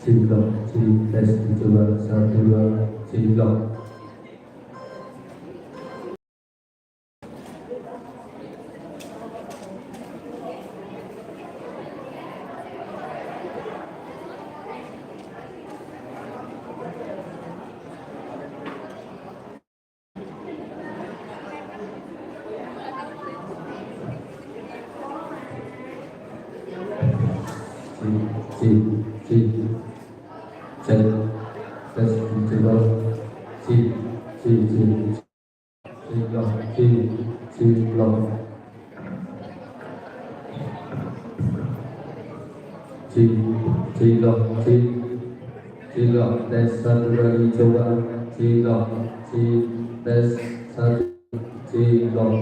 cilok, tes dicoba, 1, 2, cilok. Cek, tes dicoba, cilok, cilok, cilok, cilok, tes 1, 2 dicoba, cilok, tes 1, cilok.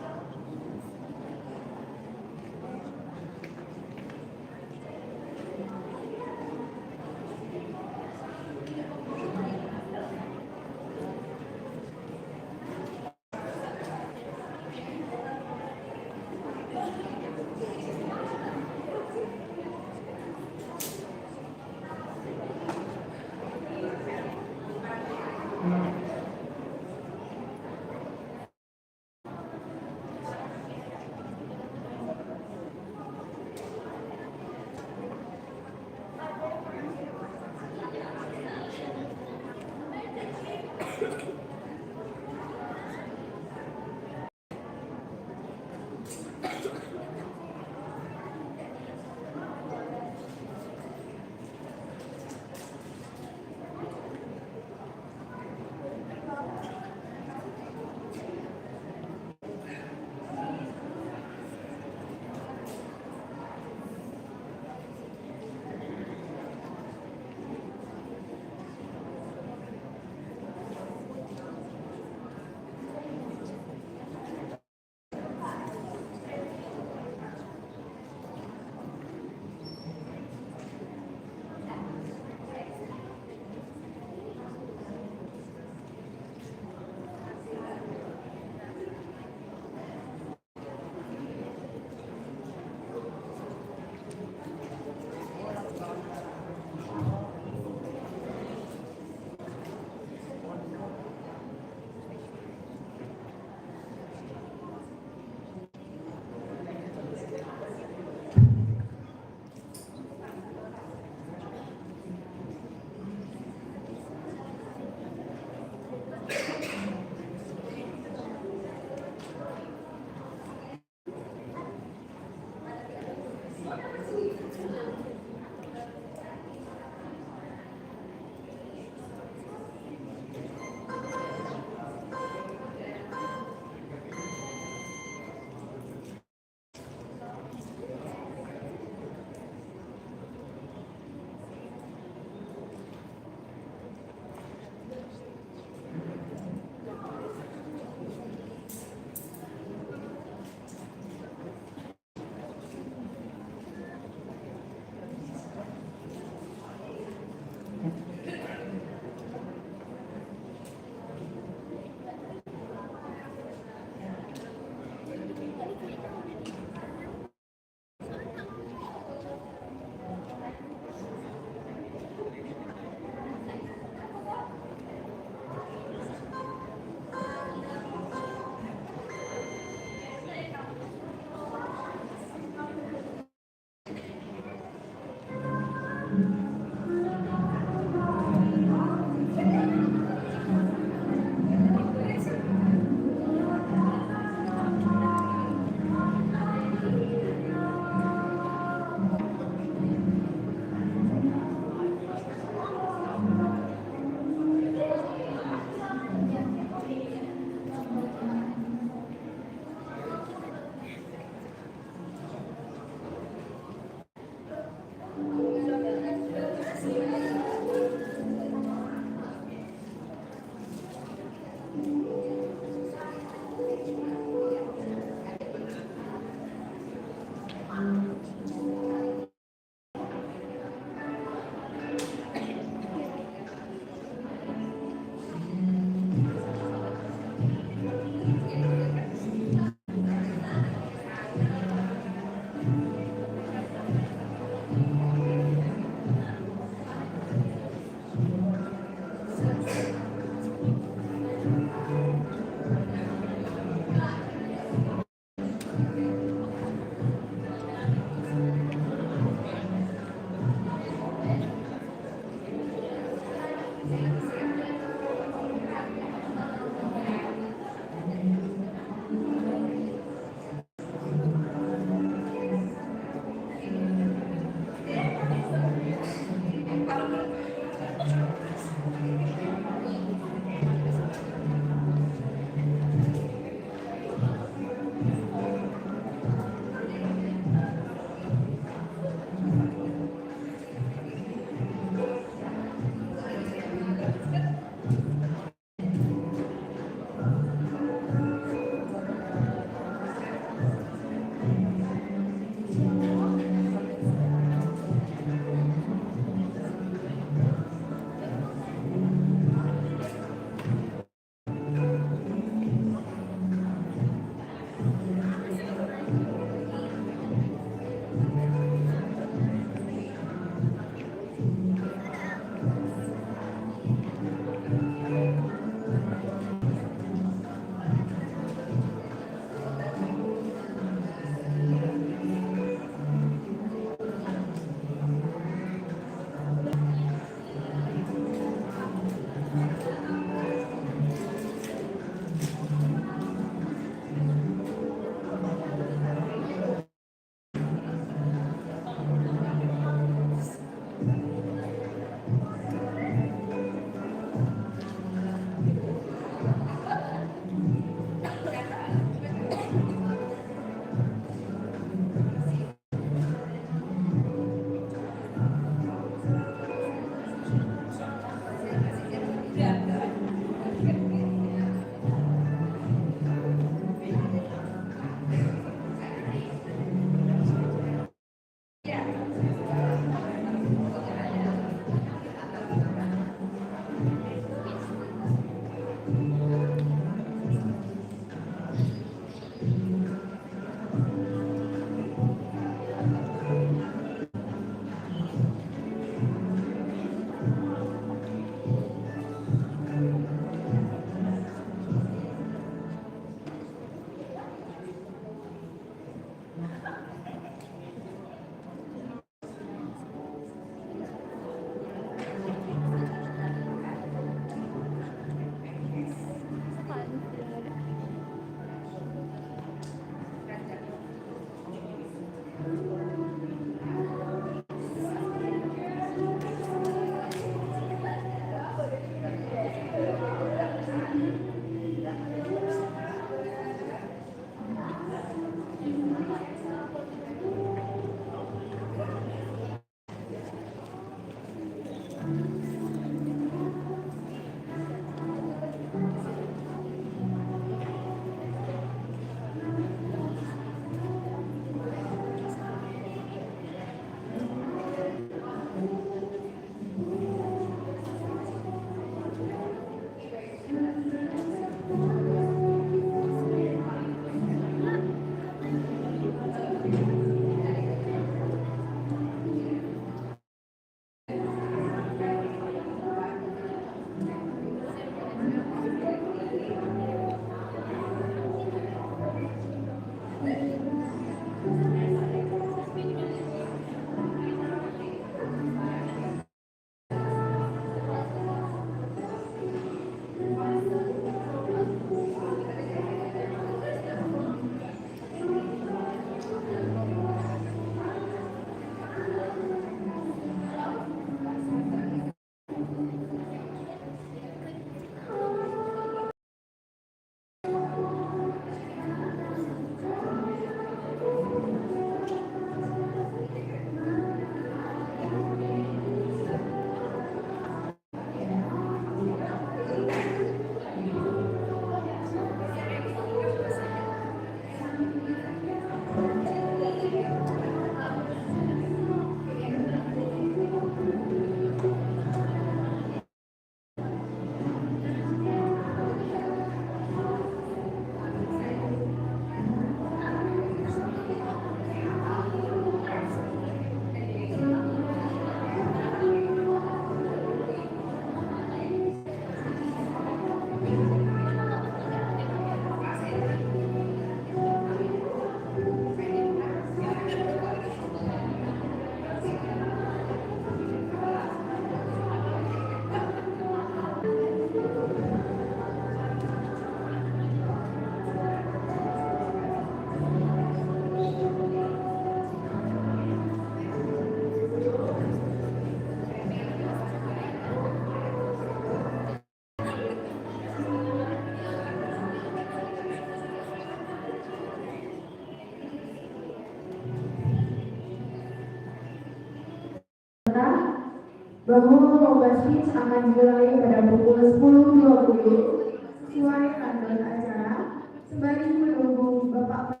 bahwa lomba speech akan dimulai pada pukul 10.20 sesuai aturan acara, sembari menunggu Bapak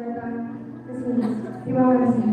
datang ke sini. Terima kasih.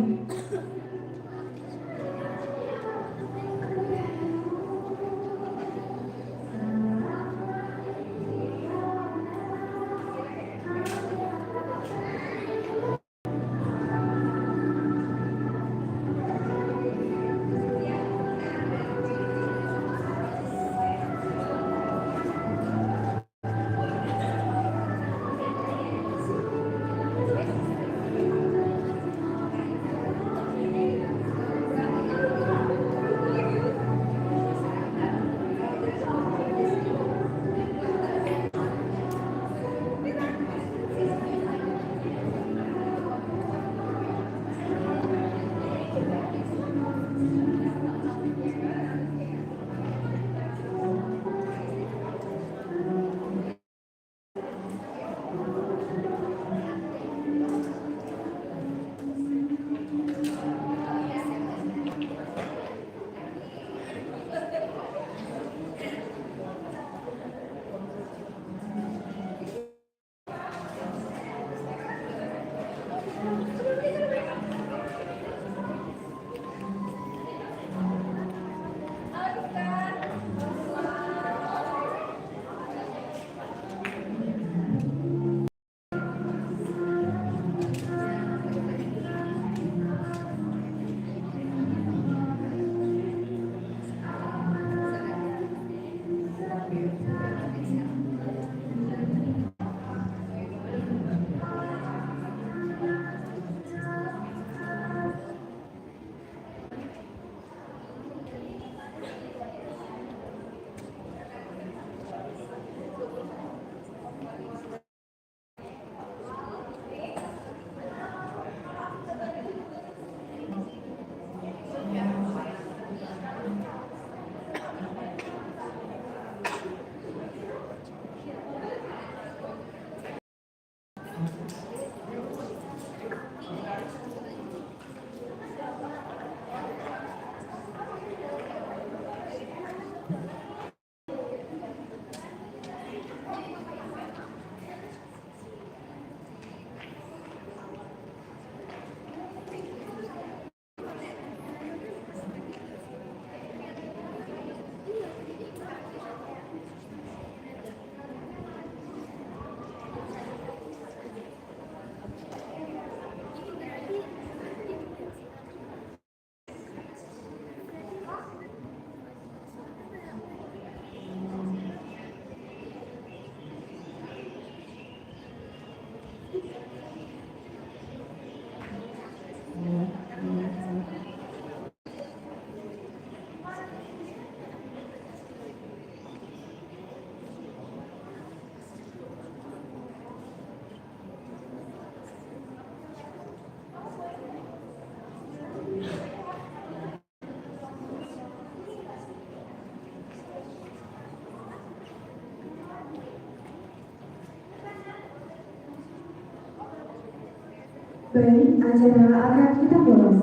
Baik, acara akan kita mulai.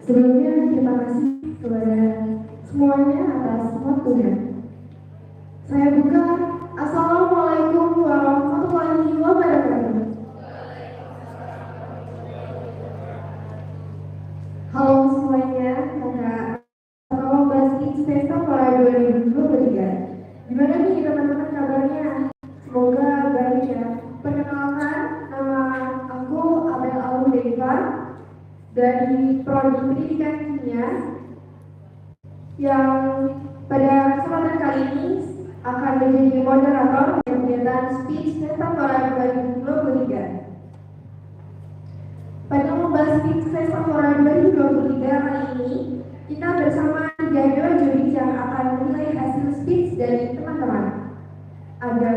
Sebelumnya terima kasih kepada semuanya atas waktunya. Saya buka. Assalamualaikum warahmatullahi wabarakatuh. Halo semuanya, kakak Lomba Speech Festival 2023. Gimana nih teman-teman kabarnya? Semoga baik ya. Perkenalkan, nama aku dari Prodi Pendidikan Kimia yang pada kesempatan kali ini akan menjadi moderator kegiatan Speech Festival 2023. Pada lomba Speech Festival 2023 kali ini, kita bersama 3 juri yang akan menilai hasil speech dari teman-teman. Ada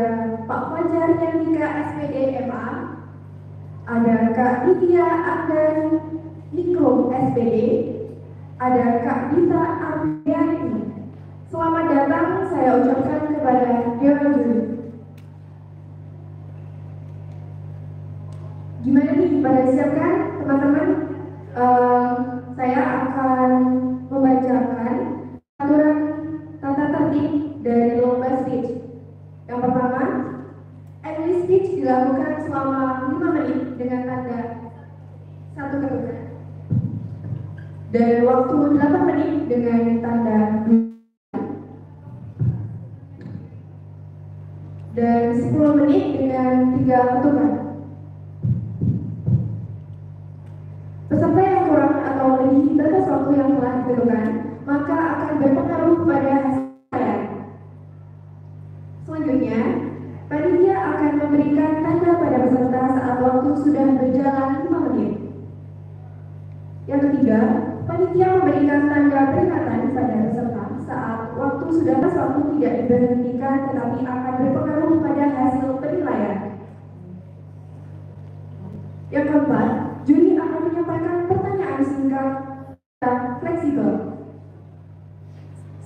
Pak Fajar Yandika SPD MA, ada Kak Nivia Andani Nikro SPD, ada Kak Dita Ardiani. Selamat datang saya ucapkan kepada juri. Gimana nih, pada siap kan teman-teman? Saya akan membacakan dengan tanda 1 ketukan. Dan waktu 8 menit dengan tanda 2. Dan 10 menit dengan 3 ketukan. Peserta yang kurang atau lebih batas waktu yang telah ditentukan, maka akan berpengaruh pada hasil penilaian. Selanjutnya, panitia akan memberikan tanda pada peserta saat waktu sudah berjalan 5 menit. Yang ketiga, panitia memberikan tanda peringatan pada peserta saat waktu sudah pas waktu tidak diberhentikan tetapi akan berpengaruh pada hasil penilaian. Yang keempat, juri akan menyampaikan pertanyaan singkat dan fleksibel.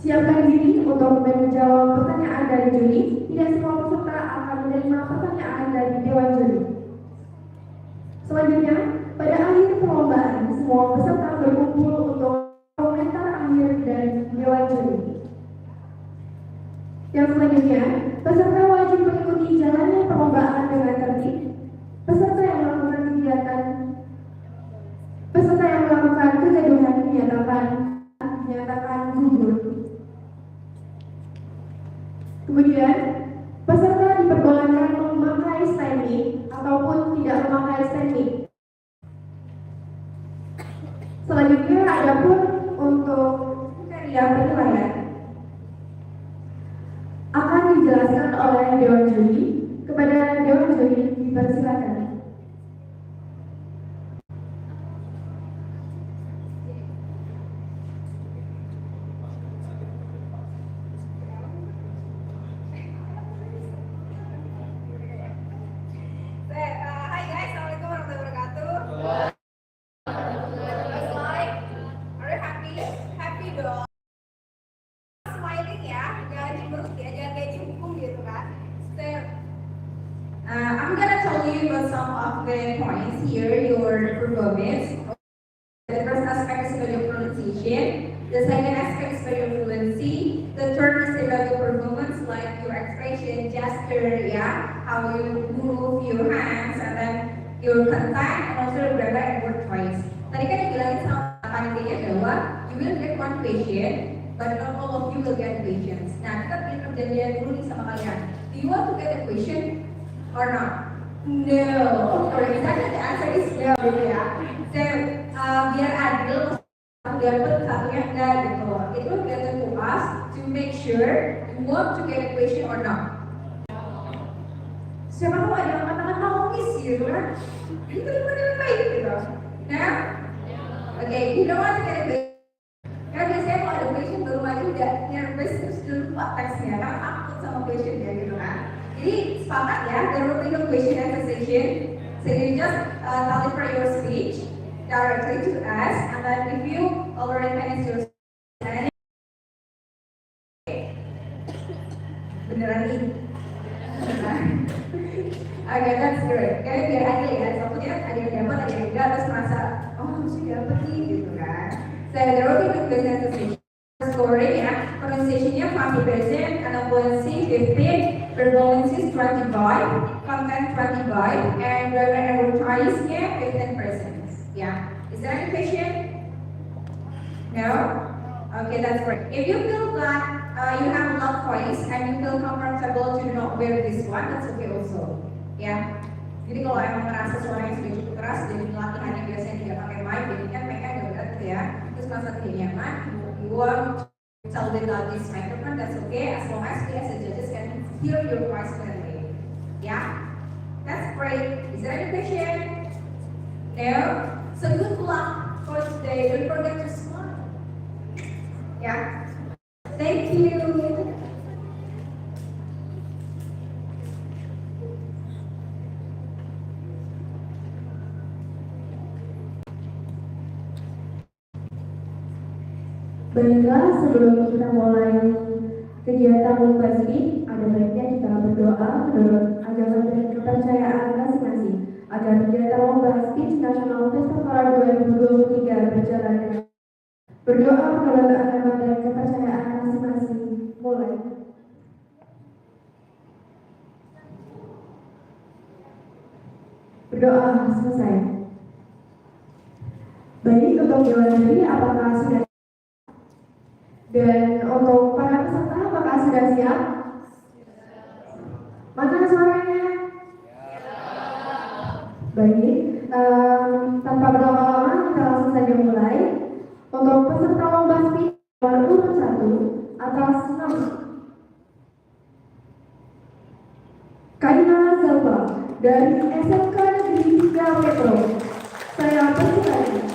Siapkan diri untuk menjawab pertanyaan dari juri. Tidak semua peserta akan menerima pertanyaan dari dewan juri. Selanjutnya, pada akhir perlombaan, semua peserta berkumpul untuk komentar akhir dari dewan juri. Yang selanjutnya, peserta wajib mengikuti jalannya perlombaan dengan tertib. Peserta yang melakukan kegaduhan dinyatakan gugur. Kemudian, peserta diperbolehkan memakai stand mic ataupun tidak memakai stand mic. Selanjutnya, adapun untuk kriteria penilaian akan dijelaskan oleh dewan juri. Kepada dewan juri dipersilakan. Hi guys, assalamualaikum warahmatullahi wabarakatuh. Are you happy? Happy dong. Smiling ya, jangan cemberut ya, jangan kayak jungkung gitu kan. So, I'm gonna tell you about some of the points here, your performance. The first aspect is about your pronunciation. The second aspect is about your fluency. The third is about your performance, like your expression, gesture, yeah, how you move your hands, and then your contact, and also your grammar and word choice. Tadi kan dibilangin sama panitia bahwa you will get one question, but not all of you will get questions. Nah, kita bikin perjanjian dulu nih sama kalian. Do you want to get a question or not? No. For example, the answer is no, gitu ya. So, biar adil, biar satunya enggak gitu. It will be up to us to make sure you want to get a question or not. Siapa tahu ada yang mengatakan mau miss gitu kan? Itu lebih baik gitu. Nah, okay, you don't want to get a question. Karena biasanya kalau ada question baru aja udah nervous terus lupa teksnya, karena takut sama questionnya gitu kan. Jadi sepakat ya, there will be no question at the session. So you just deliver your speech directly to us, and then if you already finished your speech, beneran nih. Okay, that's great. Kalian biar adil ya, soalnya ada yang dapat, ada yang enggak, terus merasa, oh sih dapat nih gitu kan. So there will be no question at the session. Scoring ya, pronunciation-nya 40%, fluency 15, performance 25, content 25, and grammar and word choice-nya 15%. Yeah. Is there any question? No? Okay, that's great. If you feel that you have a loud voice and you feel comfortable to not wear this one, that's okay also. Yeah. Jadi kalau emang merasa suaranya sudah cukup keras, jadi latihannya biasanya tidak pakai mic, jadi kan mereka agak berat gitu ya. Terus merasa tidak nyaman, you want to tell them about this microphone, that's okay, as long as we as the judges can hear your voice clearly. Yeah? That's great. Is there any question? No? So good luck for today. Don't forget to smile. Yeah? Thank you. Baiklah, sebelum kita mulai kegiatan Lomba ini, ada baiknya kita berdoa menurut agama dan kepercayaan masing-masing agar kegiatan Lomba Speech Nasional Festival 2023 berjalan dengan berdoa menurut agama dan kepercayaan masing-masing. Mulai. Berdoa selesai. Baik, untuk Dewan Juri apakah sudah? Dan untuk para peserta apakah sudah siap? Mana suaranya? Baik, tanpa berlama-lama kita langsung saja mulai. Untuk peserta lomba speed nomor urut 1 atas nama Kaina Zalba dari SMK Negeri 3 Metro. Saya persilakan.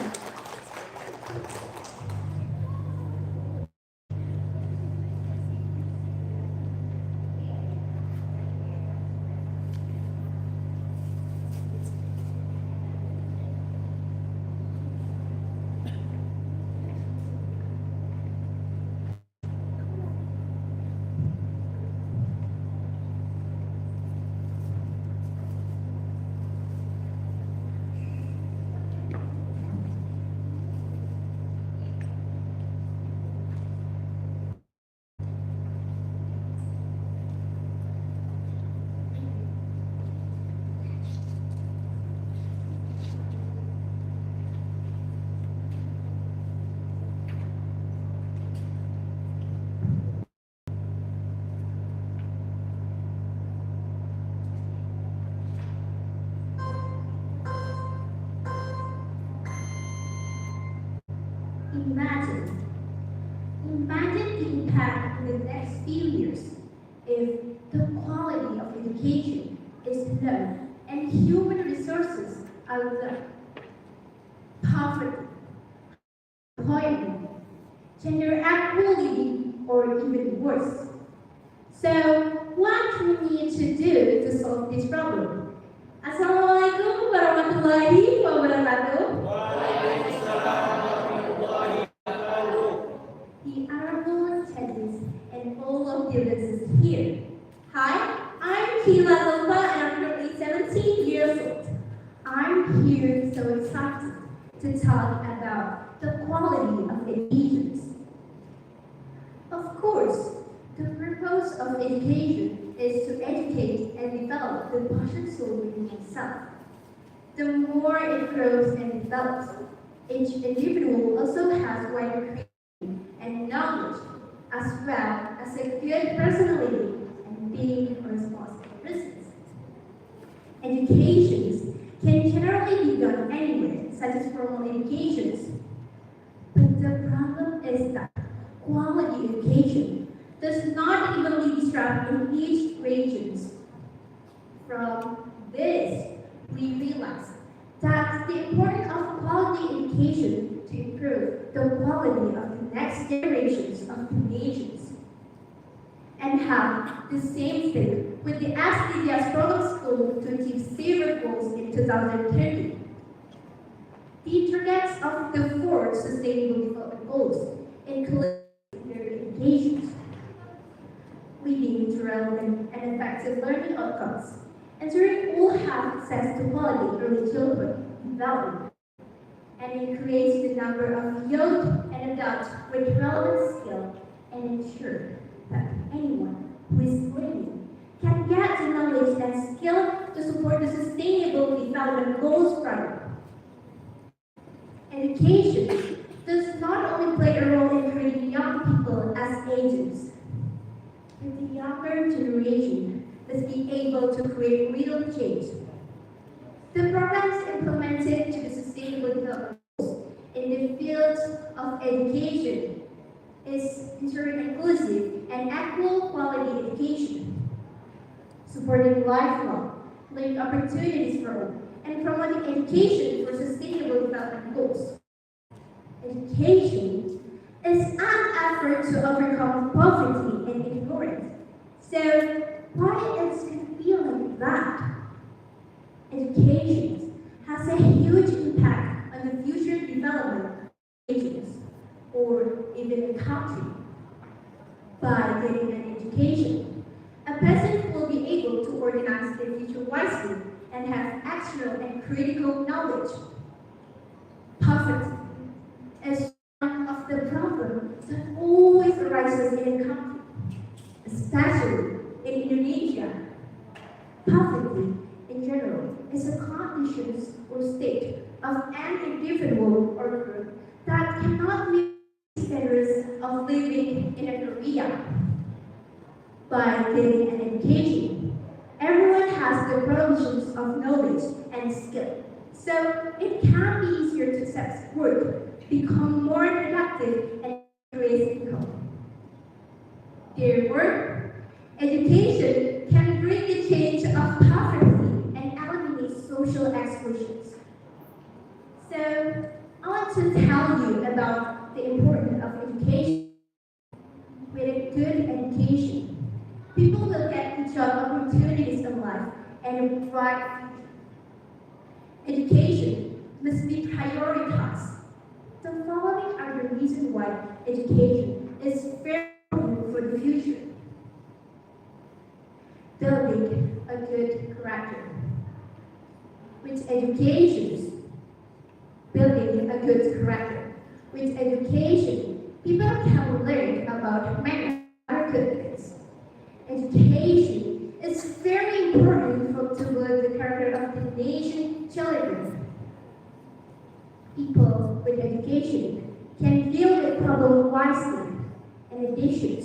Imagine the impact in the next few years if the quality of education is low and human resources are low. Poverty, employment, gender equality, or even worse. So, what we need to do to solve this problem? Assalamualaikum warahmatullahi wabarakatuh. The honorable attendees and all of the audiences here. Hi, I'm Lomba and I'm currently 17 years old. I'm here so excited to talk about the quality of education. Of course, the purpose of education is to educate and develop the person soul in itself. The more it grows and develops, each individual also has wider and knowledge, as well as a good personality and being a responsible business. Educations can generally be done anywhere, such as formal educations. But the problem is that quality education does not evenly distribute in each region. From this, we realize that the importance of quality education to improve the quality of the next generations of the nations. And have the same thing with the SDGs program school to achieve safer goals in 2030. The targets of the 4 Sustainable Development Goals include their education, leading to relevant and effective learning outcomes, ensuring all have access to quality early childhood development, and it creates the number of young and adults with relevant skill and ensure that anyone who is learning can get the knowledge and skill to support the Sustainable Development Goals program. Education does not only play a role in creating young people as agents, but the younger generation must be able to create real change. The programs implemented to the Sustainable Development Goals in the field of education is ensuring inclusive and equal quality education, supporting lifelong learning opportunities for all, and promoting education for sustainable development goals. Education is an effort to overcome poverty and ignorance. So, why is it feel like that? Education has a huge impact on the future development of nations or even a country. By getting an education, a person will be able to organize their future wisely and have actual and critical knowledge. Poverty is one of the problems that always arises in a country, especially in Indonesia. Poverty in general is a condition or state of an individual or group that cannot meet standards of living in an area. By getting an education, everyone has the provisions of knowledge and skill, so it can be easier to access work, become more productive, and raise income. Therefore, education can bring the change of poverty and eliminate social exclusions. So, I want to tell you about the importance of education. With a good education, people will get the job opportunities in life and a bright future. Education must be prioritized. The following are the reasons why education is very important for the future. Building a good character. With education, building a good character. With education, people can learn about many other good things. Education is very important to build the character of the nation children. People with education can deal with problems wisely. In addition,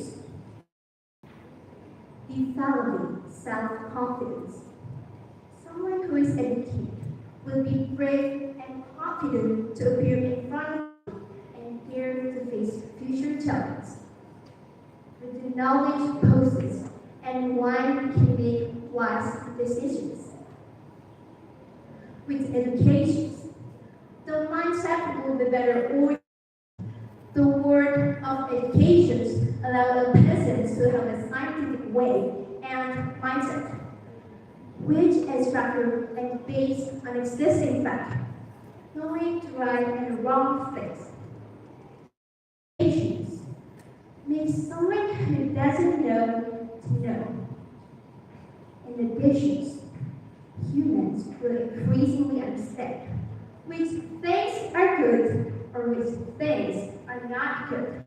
developing self-confidence. Someone who is educated will be brave and confident to appear in front of you and dare to face future challenges. With the knowledge poses and one can make wise decisions. With education, the mindset will be better oriented. The word of education allows a person to have a scientific way and mindset, which is structured and based on existing facts, knowing the right and wrong things. Education makes someone who doesn't know to know. In addition, humans will increasingly understand which things are good or which things are not good.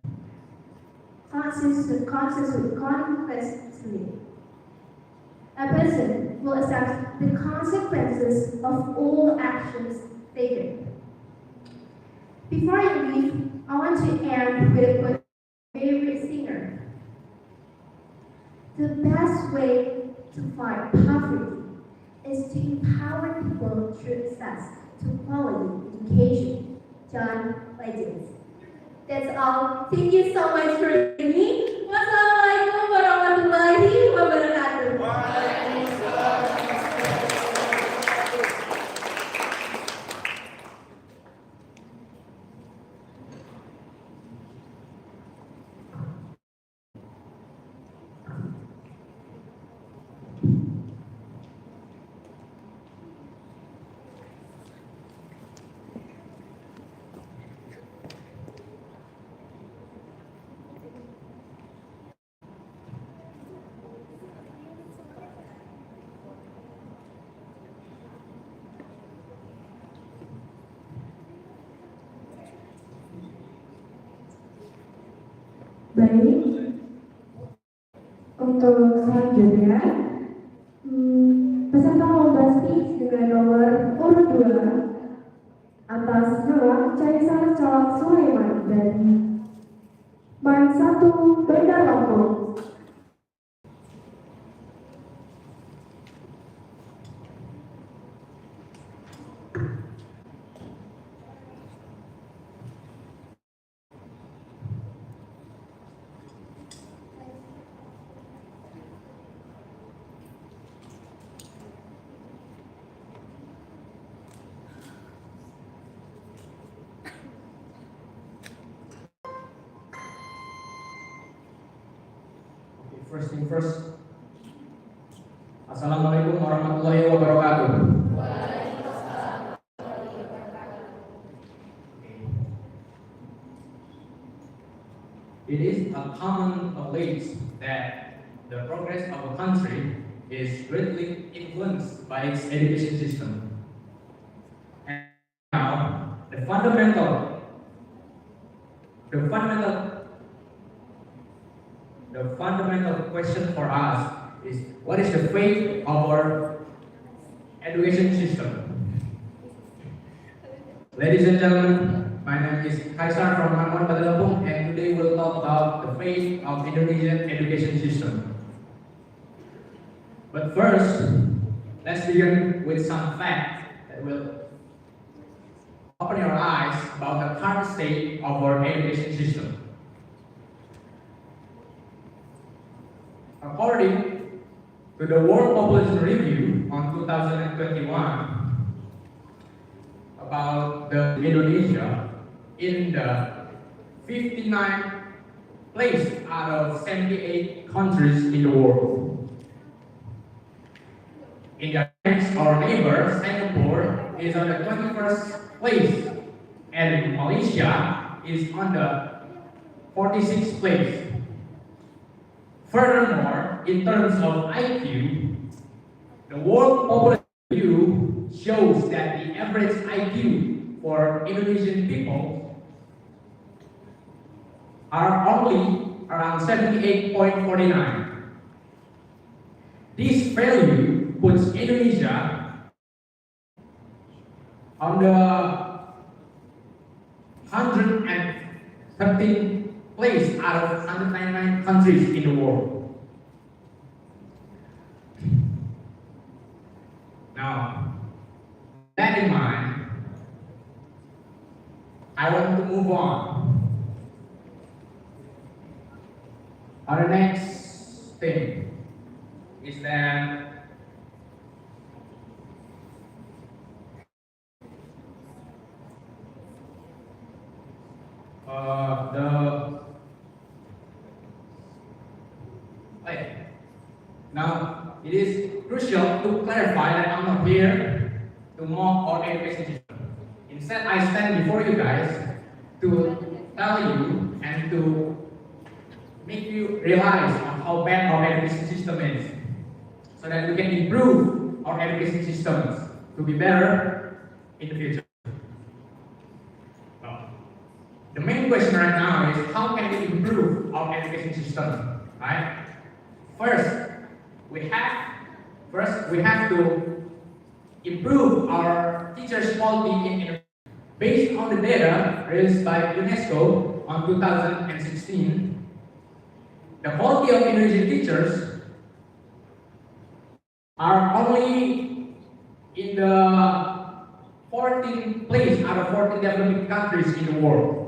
Consequently, a person will accept the consequences of all actions taken. Before I leave, I want to end with a quote from my favorite singer. The best way to fight poverty is to empower people through access to quality education. John Legends. That's all. Thank you so much for listening. Wassalamualaikum warahmatullahi wabarakatuh. Baik, untuk selanjutnya, peserta lomba speech dengan nomor urut 2 atas nama Caesar Calak Sulaiman dari Ban 1 Bandar Lampung. First thing first, Assalamualaikum warahmatullahi wabarakatuh. It is a common belief that the progress of a country is greatly influenced by its education system. And now, the fundamental question for us is, what is the fate of our education system. Ladies and gentlemen, my name is Kaisar from Mangwan Badalapung, and today we'll talk about the fate of Indonesian education system. But first, let's begin with some facts that will open your eyes about the current state of our education system. According to the World Population Review on 2021, about the Indonesia in the 59th place out of 78 countries in the world. In the next, our neighbor, Singapore, is on the 21st place, and Malaysia is on the 46th place. Furthermore, in terms of IQ, the World Population Review shows that the average IQ for Indonesian people are only around 78.49. This value puts Indonesia on the 113th place out of 199 countries in the world. Now, with that in mind, I want to move on the next thing is that now it is crucial to clarify that I'm not here to mock our education system. Instead, I stand before you guys to tell you and to make you realize on how bad our education system is, so that we can improve our education systems to be better in the future. The main question right now is how can we improve our education system, right? First, we have to improve our teachers' quality in education. Based on the data released by UNESCO on 2016, the quality of Indonesian teachers are only in the 14th place out of 14 developing countries in the world.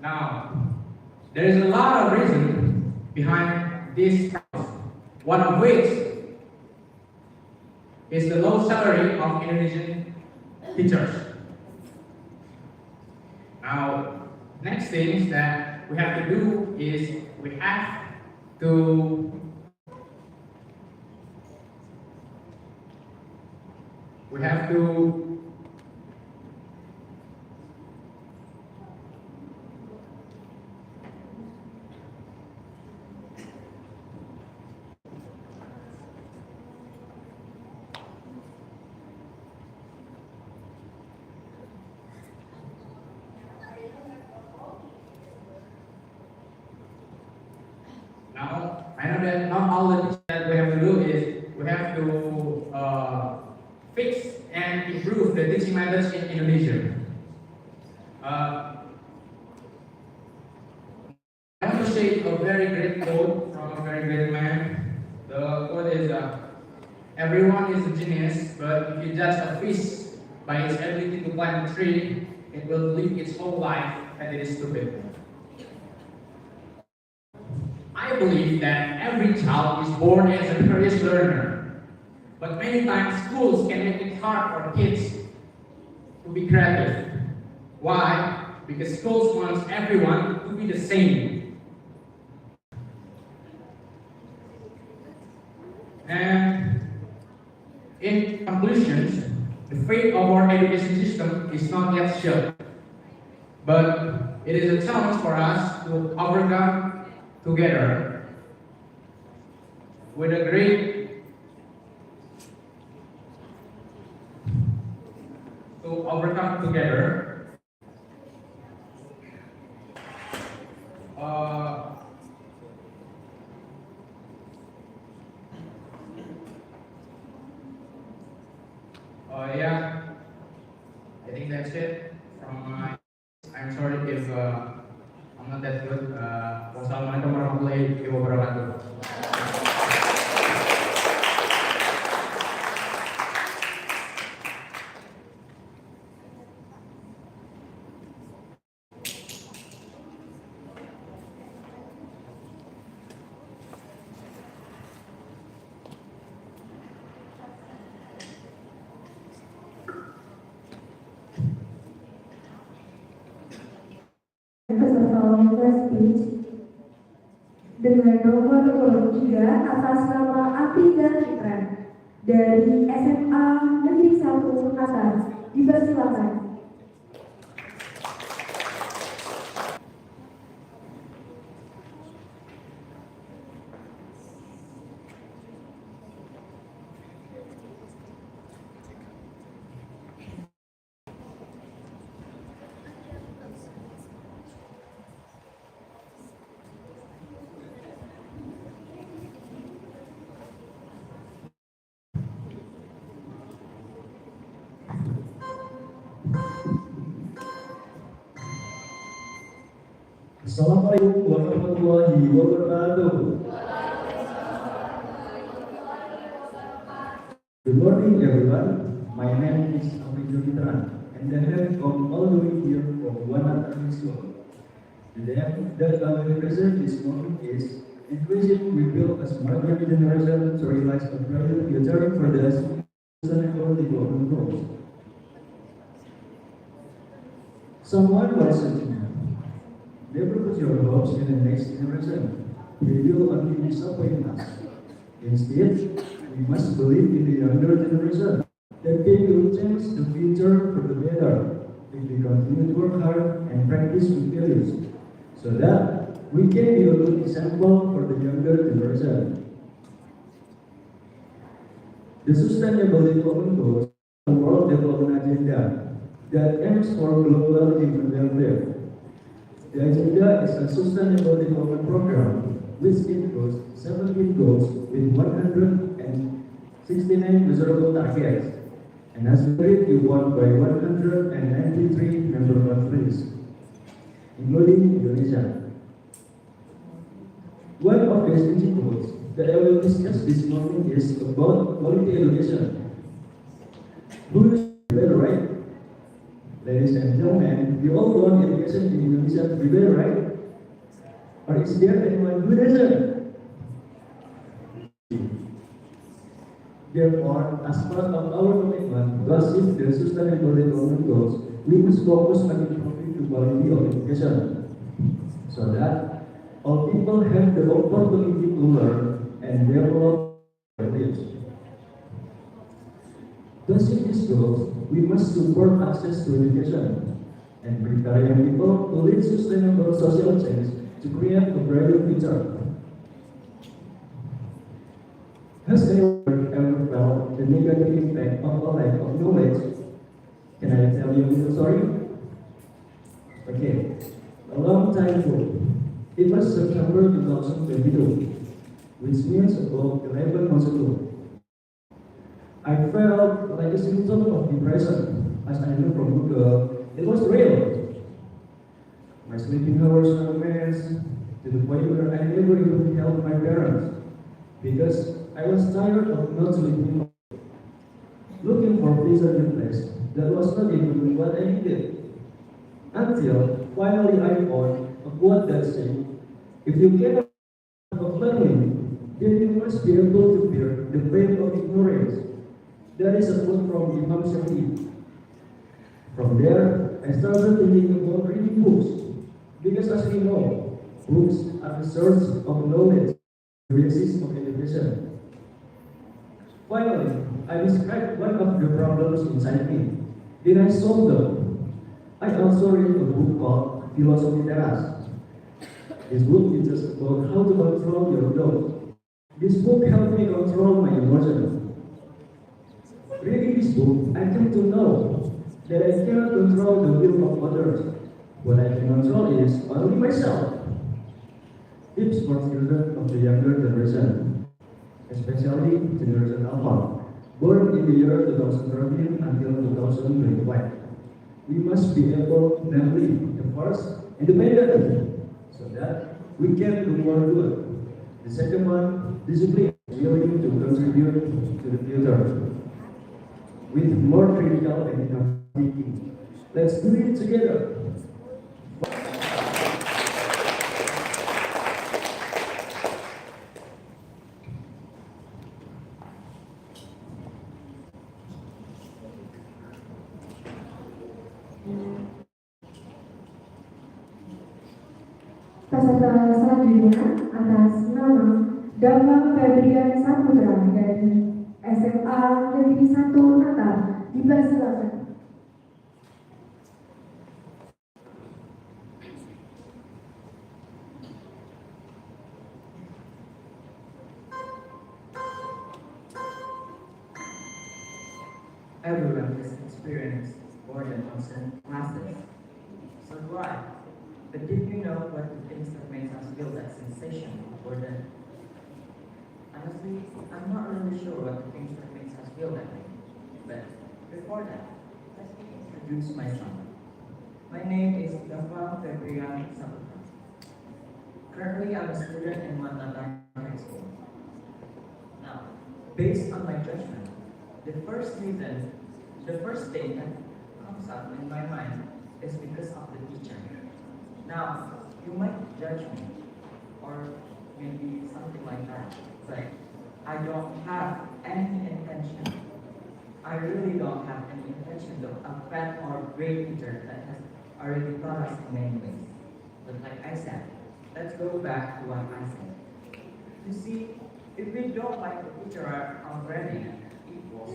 Now, there is a lot of reasons behind this process, one of which is the low salary of Indonesian teachers. Now, next thing that we have to do is we have to now, I know that not all the things that we have to do is we have to fix and improve the teaching methods in Indonesia. I want to say a very great quote from a very great man. The quote is, everyone is a genius, but if you judge a fish by its ability to climb a tree, it will live its whole life and it is stupid. I believe that every child is born as a curious learner, but many times schools can make it hard for kids to be creative. Why? Because schools want everyone to be the same. And in conclusion, the fate of our education system is not yet sure, but it is a challenge for us to overcome together with a great Yeah, I think that's it from my. I'm sorry if I'm not that good. Wassalamualaikum warahmatullahi wabarakatuh. Peserta Lomba Speech dengan nomor urut 3 atas nama Afrida Fitra dari SMA Negeri 1 Atas. Dipersilakan. Assalamualaikum warahmatullahi wabarakatuh. Good morning, everyone. My name is Afrida Fitra, and I have come all the way here from one High School. The name that I will present this morning is Inclusion We Build a Smart Young Generation to Realize a Brighter Future for the Sustainable Development Goals. Someone once said to me, never put your hopes in the next generation. We will only disappoint us. Instead, we must believe in the younger generation that they will change the future for the better if we continue to work hard and practice with values, so that we can be a good example for the younger generation. The Sustainable Development Goals are a World Development Agenda that aims for global human welfare. The agenda is a sustainable development program which includes 17 goals with 169 measurable targets and has been agreed upon by 193 member countries, including Indonesia. One of the SDG goals that I will discuss this morning is about quality education. Who is better, right? Ladies and gentlemen, we all want education in Indonesia to be better, right? Or is there anyone who doesn't? Therefore, as part of our commitment to achieve the Sustainable Development Goals, we must focus on improving the quality of education, so that all people have the opportunity to learn and develop their lives. To achieve these goals, we must support access to education and prepare young people to lead sustainable social change to create a brighter future. Has anyone ever felt the negative impact of a lack of knowledge? Can I tell you a little story? Okay, a long time ago, it was September 2022, which means about 11 months ago. I felt like a symptom of depression. As I knew from Google, it was real. My sleeping hours were a mess, to the point where I never even helped my parents, because I was tired of not sleeping. Looking for pleasure in place that was not even what I needed. Until finally I found a quote that said, if you cannot of learning, then you must be able to bear the pain of ignorance. That is a quote from Imam Shafi'i. From there, I started thinking about reading books, because as we know, books are the source of knowledge, the basis of education. Finally, I described one of the problems inside me. Then I solved them. I also read a book called Philosophy Teras. This book teaches about how to control your thoughts. This book helped me control my emotions. Reading this book, I came to know that I cannot control the will of others. What I can control is only myself. Tips for children of the younger generation, especially generation Alpha. born in the year 2013 until 2025. We must be able, namely, the first, independent, so that we can do more good. The second one, discipline, willing to contribute to the future with more critical and enough thinking. Let's do it together. Peserta selanjutnya atas nama Dava Febrian Saputra dari SMA Negeri 1 Natal dipersilakan. Everyone has experienced boredom on some classes. So do I. But did you know what the things that makes us feel that sensation of boredom? Honestly, I'm not really sure what the things that makes us feel that way. But before that, let me introduce myself. My name is Dava Febrian Saputra. Currently, I'm a student in Manhattan High School. Now, based on my judgment, the first thing that comes up in my mind is because of the teacher. Now, you might judge me, or maybe something like that, but I don't have any intention. I really don't have any intention of a bad or great teacher that has already taught us in many ways. But like I said, let's go back to what I said. You see, if we don't like the teacher already,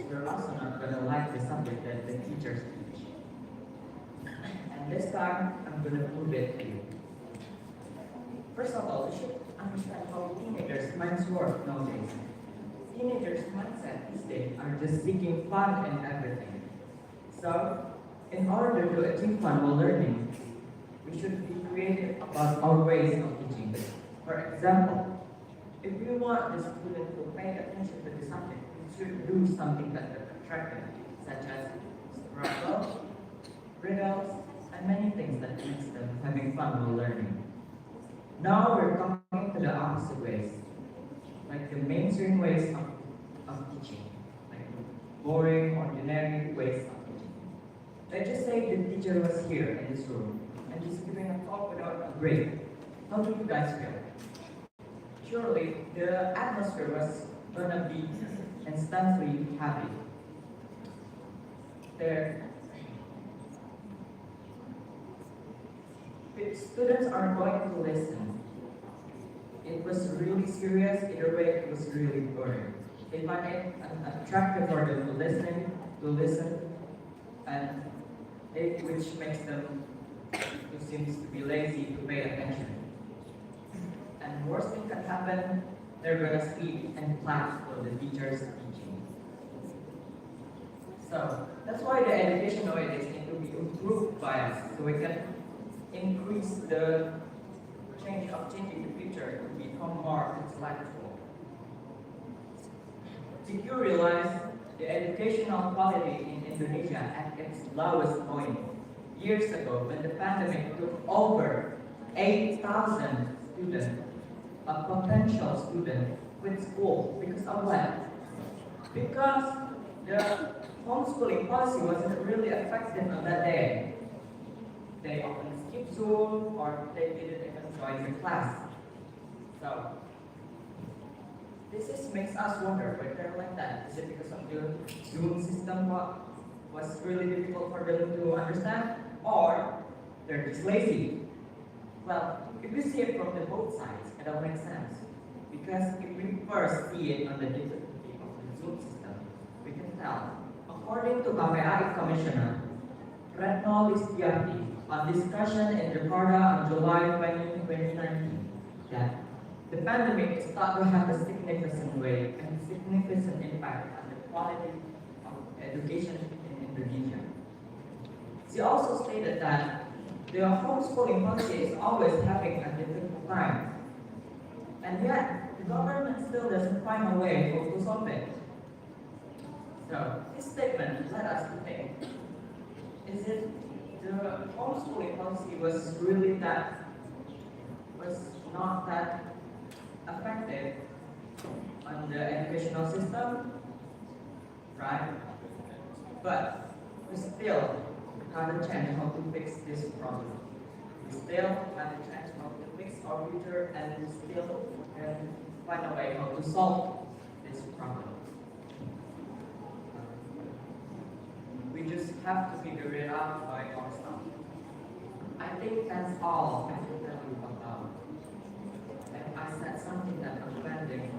we're also not going to like the subject that the teachers teach. And this time, I'm going to prove it to you. First of all, we should understand how teenagers' minds work nowadays. Teenagers' mindset these days are just seeking fun and everything. So, in order to achieve fun while learning, we should be creative about our ways of teaching. For example, if we want the student to pay attention to the subject, should do something that's attractive, such as Scrabble, riddles, and many things that makes them having fun while learning. Now we're coming to the opposite ways, like the mainstream ways of teaching, like boring or generic ways of teaching. Let's just say the teacher was here in this room and just giving a talk without a break. How do you guys feel? Surely the atmosphere was gonna be instantly happy. The students are going to listen. It was really serious, either way it was really boring. They find it attractive for them to listen, and which makes them who seems to be lazy to pay attention. And worst thing can happen, they're gonna sleep and clap for the teacher's teaching. So that's why the education nowadays need to be improved by us, so we can increase the changing the future to become more intellectual. Did you realize the educational quality in Indonesia at its lowest point years ago when the pandemic took over 8,000 students, a potential student, quit school because of what? Because the homeschooling policy wasn't really effective on that day. They often skipped school or they didn't even join the class. So this makes us wonder why they're like that. Is it because of the Zoom system was really difficult for them to understand, or they're just lazy? Well, if we see it from the both sides, it all makes sense. Because if we first see it on the difficulty of the Zoom system, we can tell. According to KPI Commissioner Retno Listiarti, on discussion in Jakarta on July 20, 2019, that the pandemic is thought to have a significant way and significant impact on the quality of education in Indonesia. She also stated that the homeschooling policy is always having a difficult time, and yet the government still doesn't find a way to solve it. So, this statement led us to think, is it the homeschooling policy was not that effective on the educational system, right? But we still have a chance how to fix this problem. We still have a chance how to fix our future, and we still can find a way how to solve this problem. We just have to figure it out by ourselves. I think that's all I can tell you about. And I said something that offended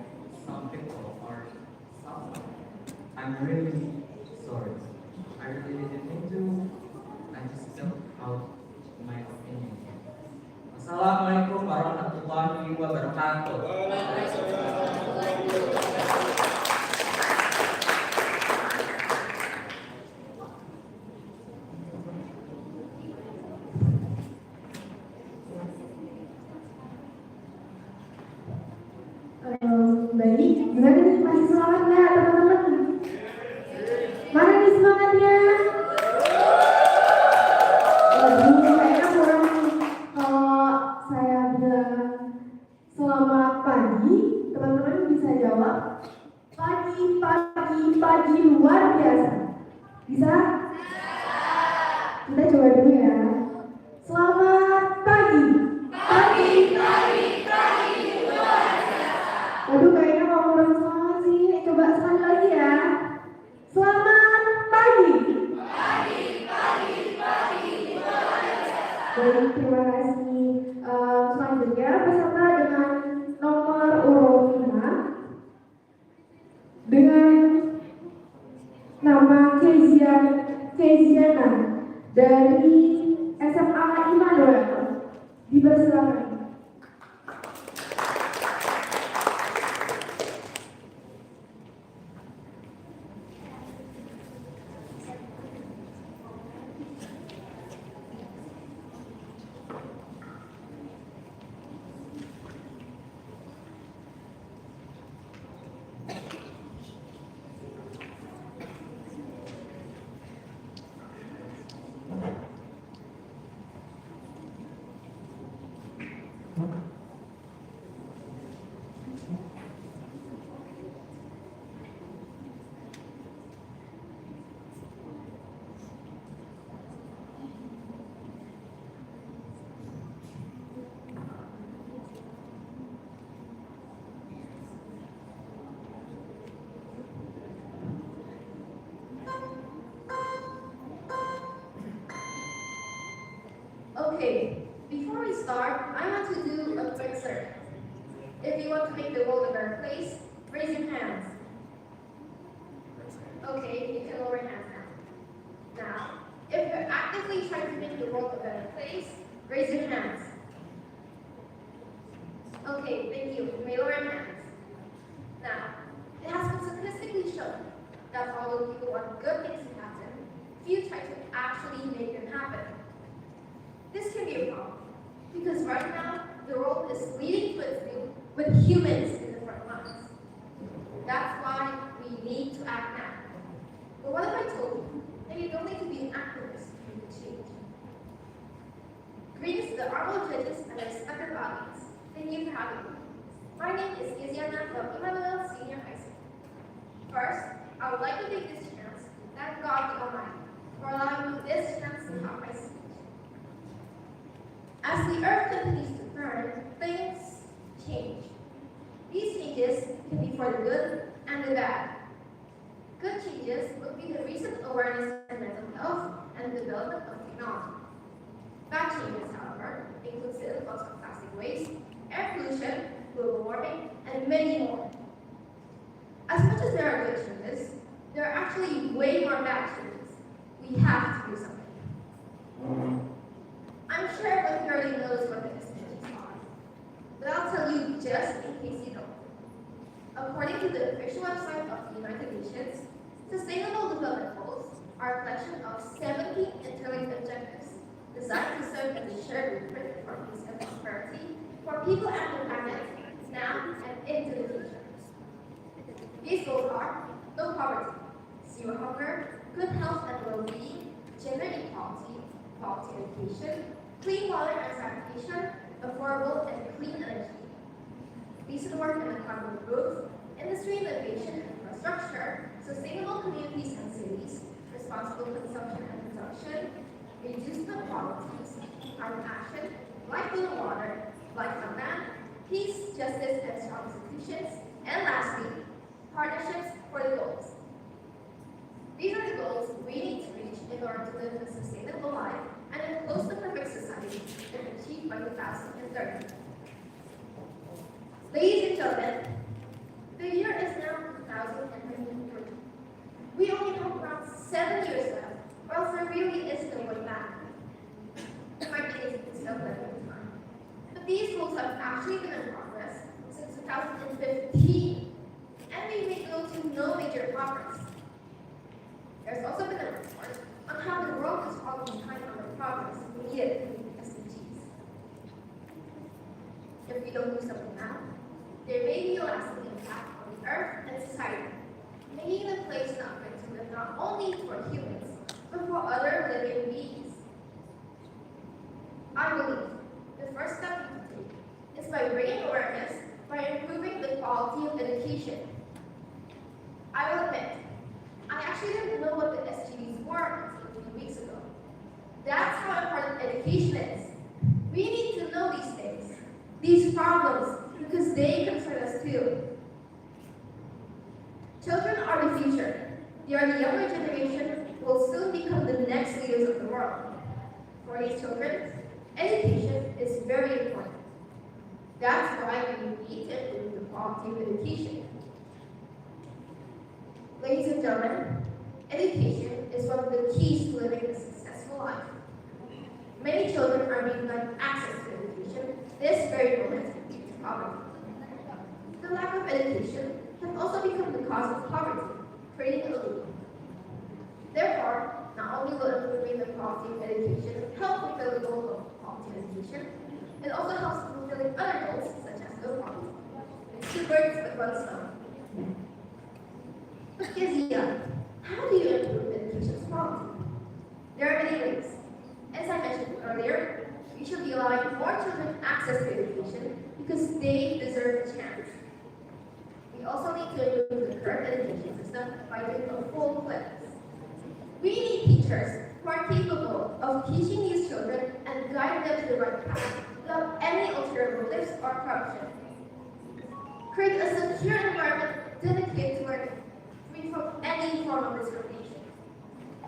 some people or someone. I'm really sorry. I really didn't mean to. I just spilled out my opinion. Assalamualaikum warahmatullahi wabarakatuh. Baik, gimana nih? Masih semangat nggak teman-teman? Mana nih semangatnya? Waduh, kayaknya kurang nih. Kalau saya bilang selamat pagi, teman-teman bisa jawab pagi luar biasa. Bisa? Kita coba dulu ya. Selamat pagi. Waduh, kayaknya mau kurang semangat sih. Coba sekali lagi ya. Selamat pagi. Baik, terima kasih. Selanjutnya peserta dengan nomor urut 5 dengan nama Keziana dari SMA Immanuel dipersilakan. Okay, before we start, I want to do a quick survey. If you want to make the world a better place, raise your hands. Okay, you can lower your hands now. Now, if you're actively trying to make the world a better place, raise your hands. Okay, thank you. You may lower your hands. Now, it has been statistically shown that although people want good things to happen, few try to actually make them happen. This can be a problem, because right now, the world is leading towards new with humans in the front lines. That's why we need to act now. But what if I told you that you don't need to be an activist to make change? Greetings to the honorable judges and the respected audience. Thank you for having me. My name is Giziana from Immanuel Senior High School. First, I would like to take this chance to thank God the Almighty for allowing me this chance to have my speech. As the earth continues to turn, things change. These changes can be for the good and the bad. Good changes would be the recent awareness in mental health and the development of technology. Bad changes, however, include the influx of plastic waste, air pollution, global warming, and many more. As much as there are good changes, there are actually way more bad changes. We have to do something. I'm sure everyone here already knows what the SDGs are, but I'll tell you just in case you don't. According to the official website of the United Nations, Sustainable Development Goals are a collection of 17 interlinked objectives designed to serve as a shared blueprint for peace and prosperity for people and the planet now and into the future. These goals are no poverty, zero hunger, good health and well-being, gender equality, quality education, clean water and sanitation, affordable and clean energy. Decent work and economic growth, industry innovation and infrastructure, sustainable communities and cities, responsible consumption and production, reduced inequalities, climate action, life on water, life on land, peace, justice, and strong institutions, and lastly, partnerships for the goals. These are the goals we need to reach in order to live a sustainable life and a close to perfect society and achieve by 2030. Ladies and gentlemen, the year is now 2023. We only have around 7 years left, or else there really is no way back. It might be easy to still live in time. But these goals have actually been in progress since 2015, and we may go to no major progress. There's also been a report on how the world is falling behind on the progress needed to meet SDGs. If we don't do something now, there may be a lasting impact on the earth and society, making the place not fit to live not only for humans, but for other living beings. I believe the first step we can take is by bringing awareness by improving the quality of education. I will admit, I actually didn't know what the SDGs were until a few weeks ago. That's how important education is. We need to know these things, these problems, because they concern us too. Children are the future. They are the younger generation who will soon become the next leaders of the world. For these children, education is very important. That's why we need to improve the quality of education. Ladies and gentlemen, education is one of the keys to living a successful life. Many children are being denied access to education this very moment due to poverty. The lack of education has also become the cause of poverty, creating a loop. Therefore, not only will improving the quality of education help fulfill the goal of quality education, it also helps fulfilling other goals such as no poverty. Two birds with one stone. But Kezia, how do you improve education's quality? There are many ways. As I mentioned earlier, we should be allowing more children access to education because they deserve a chance. We also need to improve the current education system by doing a full clip. We need teachers who are capable of teaching these children and guiding them to the right path without any ulterior motives or corruption. Create a secure environment dedicated to learning, free from any form of discrimination.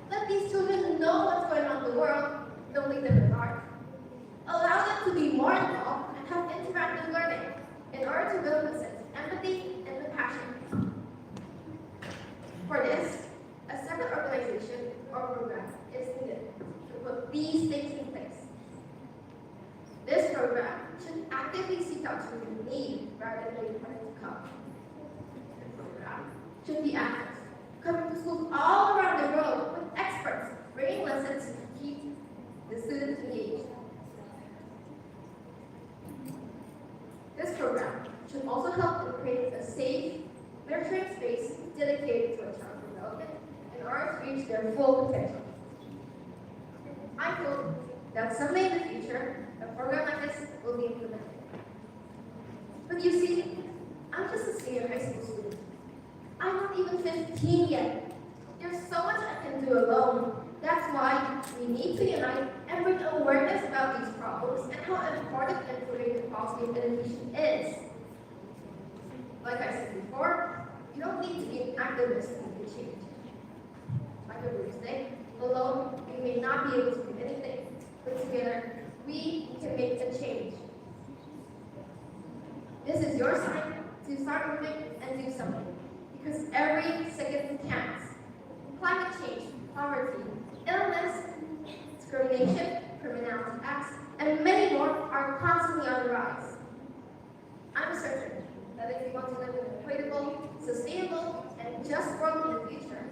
Let these children know what's going on in the world, don't leave them in the dark. Allow them to be more involved and have interactive learning in order to build a sense of empathy and compassion. For this, a separate organization or program is needed to put these things in place. This program should actively seek out children in need rather than waiting for them to come. The program should be active, coming to schools all around the world with experts, bringing lessons to keep the students engaged. This program should also help in creating a safe, nurturing space dedicated to a child's development in order to reach their full potential. I hope that someday in the future, a program like this will be implemented. But you see, I'm just a senior high school student. I'm not even 15 yet. There's so much I can do alone. That's why we need to unite and bring awareness about these problems and how important improving the quality of education is. Like I said before, you don't need to be an activist to make a change. Like I was saying, alone we may not be able to do anything, but together we can make a change. This is your sign to start moving and do something, because every second counts. Climate change, poverty, illness, discrimination, criminality acts, and many more are constantly on the rise. I'm certain that if we want to live in an equitable, sustainable, and just world in the future,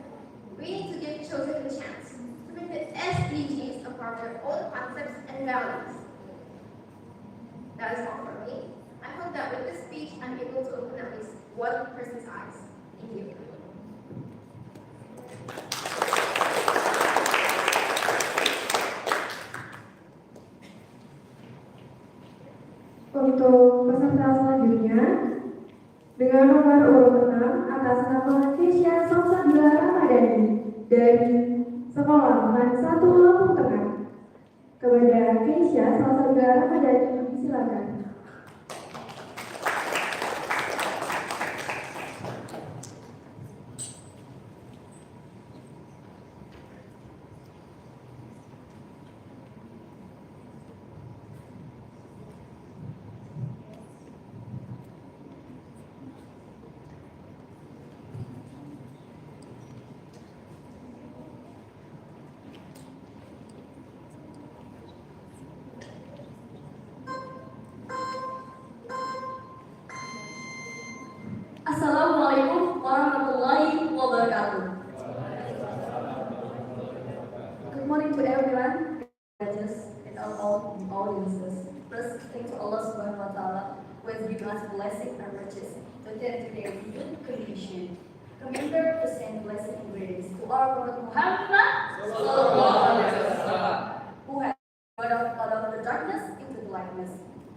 we need to give children a chance to make the SDGs a part of their own concepts and values. That is all for me. I hope that with this speech, I'm able to open at least one person's eyes. Thank you. Untuk peserta selanjutnya, dengan nomor urut 6 atas nama Keisha Salsabila Ramadhani dari Sekolah Man 1 Lampung Tengah. Kepada Keisha Salsabila Ramadhani, disilakan. Assalamualaikum warahmatullahi wabarakatuh. Good morning to everyone, judges and all the audiences. First, thank to Allah Subhanahu wa Taala who has given us blessing and riches to attend today's good condition. Remember to send blessing and greetings to our Prophet Muhammad Sallallahu Alaihi Wasallam, who has brought us out of the darkness into the lightness.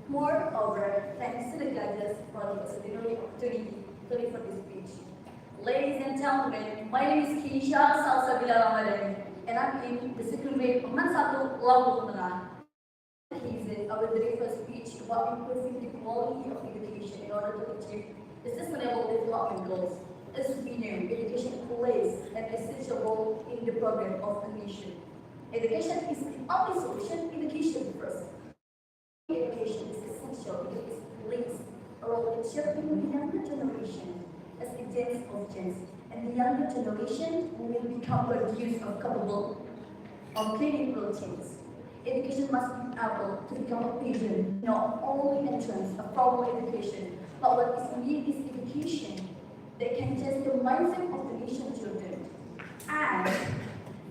Moreover, thanks to the judges for the extraordinary opportunity to deliver this speech. Ladies and gentlemen, my name is Keisha Salsabila Ramadhani, and I'm in the second grade of Man 1 Lampung Tengah. I will deliver a speech about improving the quality of education in order to achieve the sustainable development goals. As we know, education plays an essential role in the program of the nation. Education is the only solution. Education first. Education is essential because it plays a role in shaping the younger generation as agents of change, and the younger generation will become producers of capable of clinical change. Education must be able to become a vision, not only entrance of formal education, but what is needed is education that can change the mindset of the nation's children and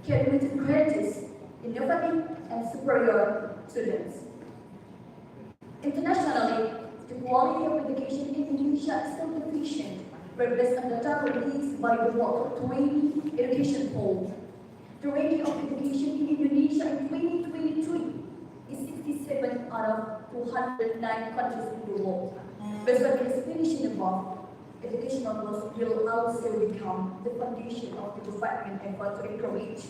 can lead to greatest, innovative, and superior students. Internationally, the quality of education in Indonesia is still deficient, where based on data released by the World 20 Education Poll. The rating of education in Indonesia in 2023 is 67 out of 209 countries in the world. Based on the explanation above, educational goals will also become the foundation of the development effort to encourage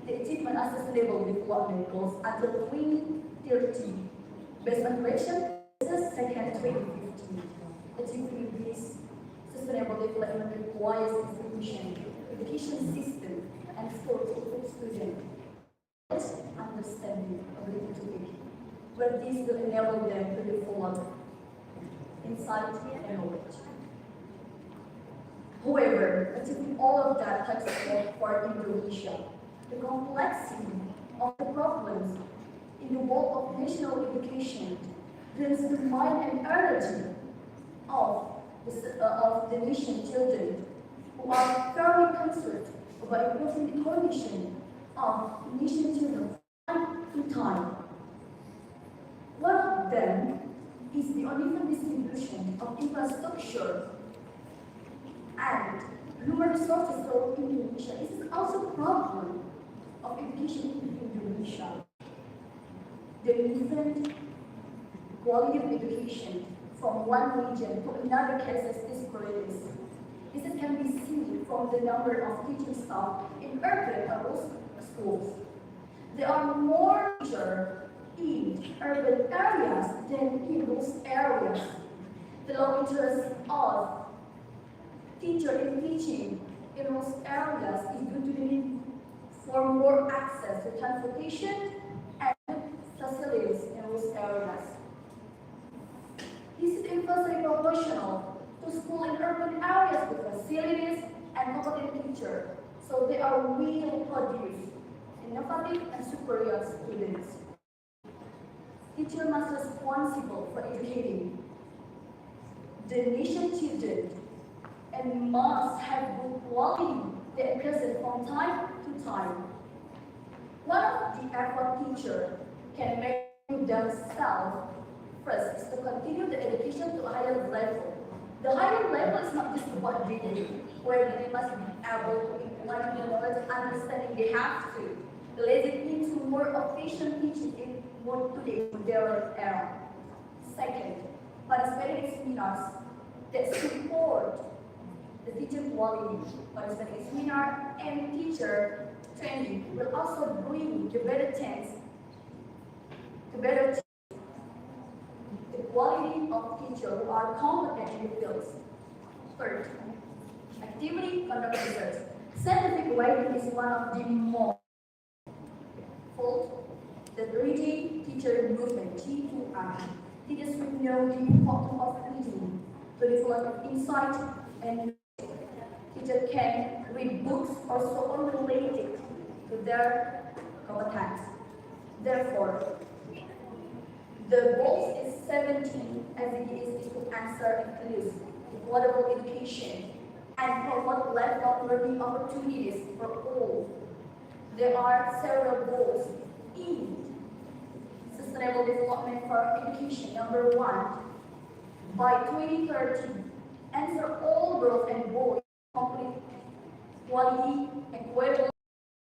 the achievement of sustainable development goals until 2030. Based on correction, second 2050. Achieving this sustainable development requires institution, education system, and skills of the student. Understanding, ability to think, where these will enable them to develop insight and knowledge. However, achieving all of that takes effort for Indonesia. The complexity of the problems in the world of national education drains the mind and energy of the nation children who are very concerned about improving the condition of nation children from time to time. One of them is the uneven distribution of infrastructure and human resources throughout Indonesia. This is also a problem of education in Indonesia. The uneven quality of education from one region to another cases disparities. This can be seen from the number of teaching staff in urban and rural schools. There are more teachers in urban areas than in those areas. The low interest of teachers in teaching in those areas is due to the need for more access to transportation and facilities in those areas. This is inversely proportional to school in urban areas with facilities and competent teachers, so they are will produce innovative and superior students. Teachers must be responsible for educating the nation's children and must have good quality that increases from time to time. One of the effort teachers can make themselves first is to continue the education to a higher level. The higher level is not just about degree, where they must be able to like the knowledge understanding they have to lead it into more efficient teaching in more today's modern era. Second, participating in seminars that support the teacher quality. Participating in seminar and teacher training will also bring the better chance to better the quality of teachers who are competent in the fields. Third, activity conduct research. Scientific writing is one of the most fold the reading teacher movement G2I. Teachers should know the importance of reading to develop insight and teacher can read books or so on related to their competence. Therefore, the goal is 17 SDGs is to answer inclusive, equitable education and promote lifelong learning opportunities for all. There are several goals in sustainable development for education. Number one, by 2030, answer all girls and boys complete quality, equitable,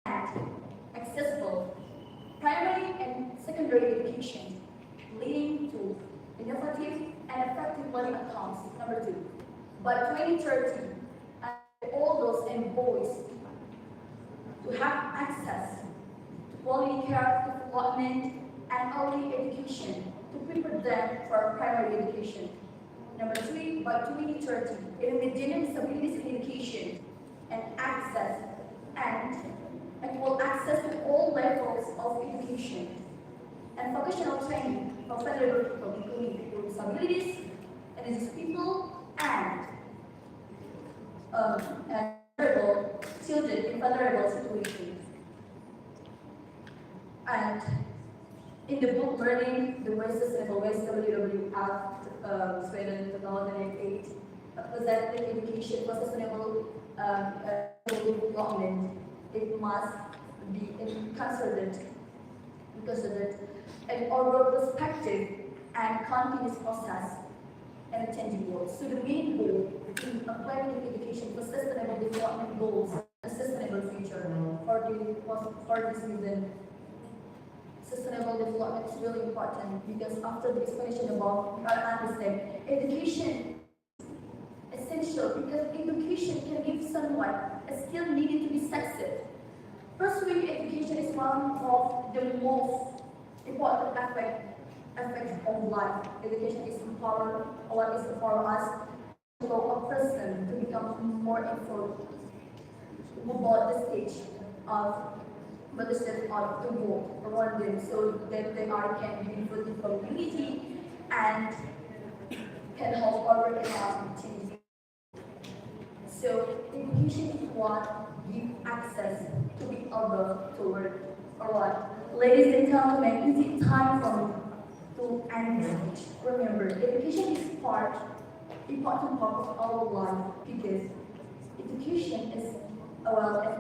and accessible primary and secondary education, leading to innovative and effective learning outcomes. Number two, by 2030, all girls and boys to have access to quality care, development, and early education to prepare them for primary education. Number three, by 2030, eliminating disabilities in education and access and equal access to all levels of education and vocational training for vulnerable people, including people with disabilities, indigenous people, and vulnerable children in vulnerable situations. And in the book Learning the Way Sustainable Ways WWF Sweden 2008 presented education for sustainable development. It must be considered an overall perspective and continuous process and a changing world. So the main goal in applying education for sustainable development goals and sustainable future for this reason. Sustainable development is really important because after the explanation above, you understand education is essential because education can give someone a skill needed to be successful. Pursuing education is one of the most important aspects of life. Education is empower us to go a person to become more informed about the stage of but the step of the world around them so that they can be for the community and can help our economic change. So education is what gives access to be able to work or what. Ladies and gentlemen, is it time for me to end this speech? Remember, education is important part of our life because education is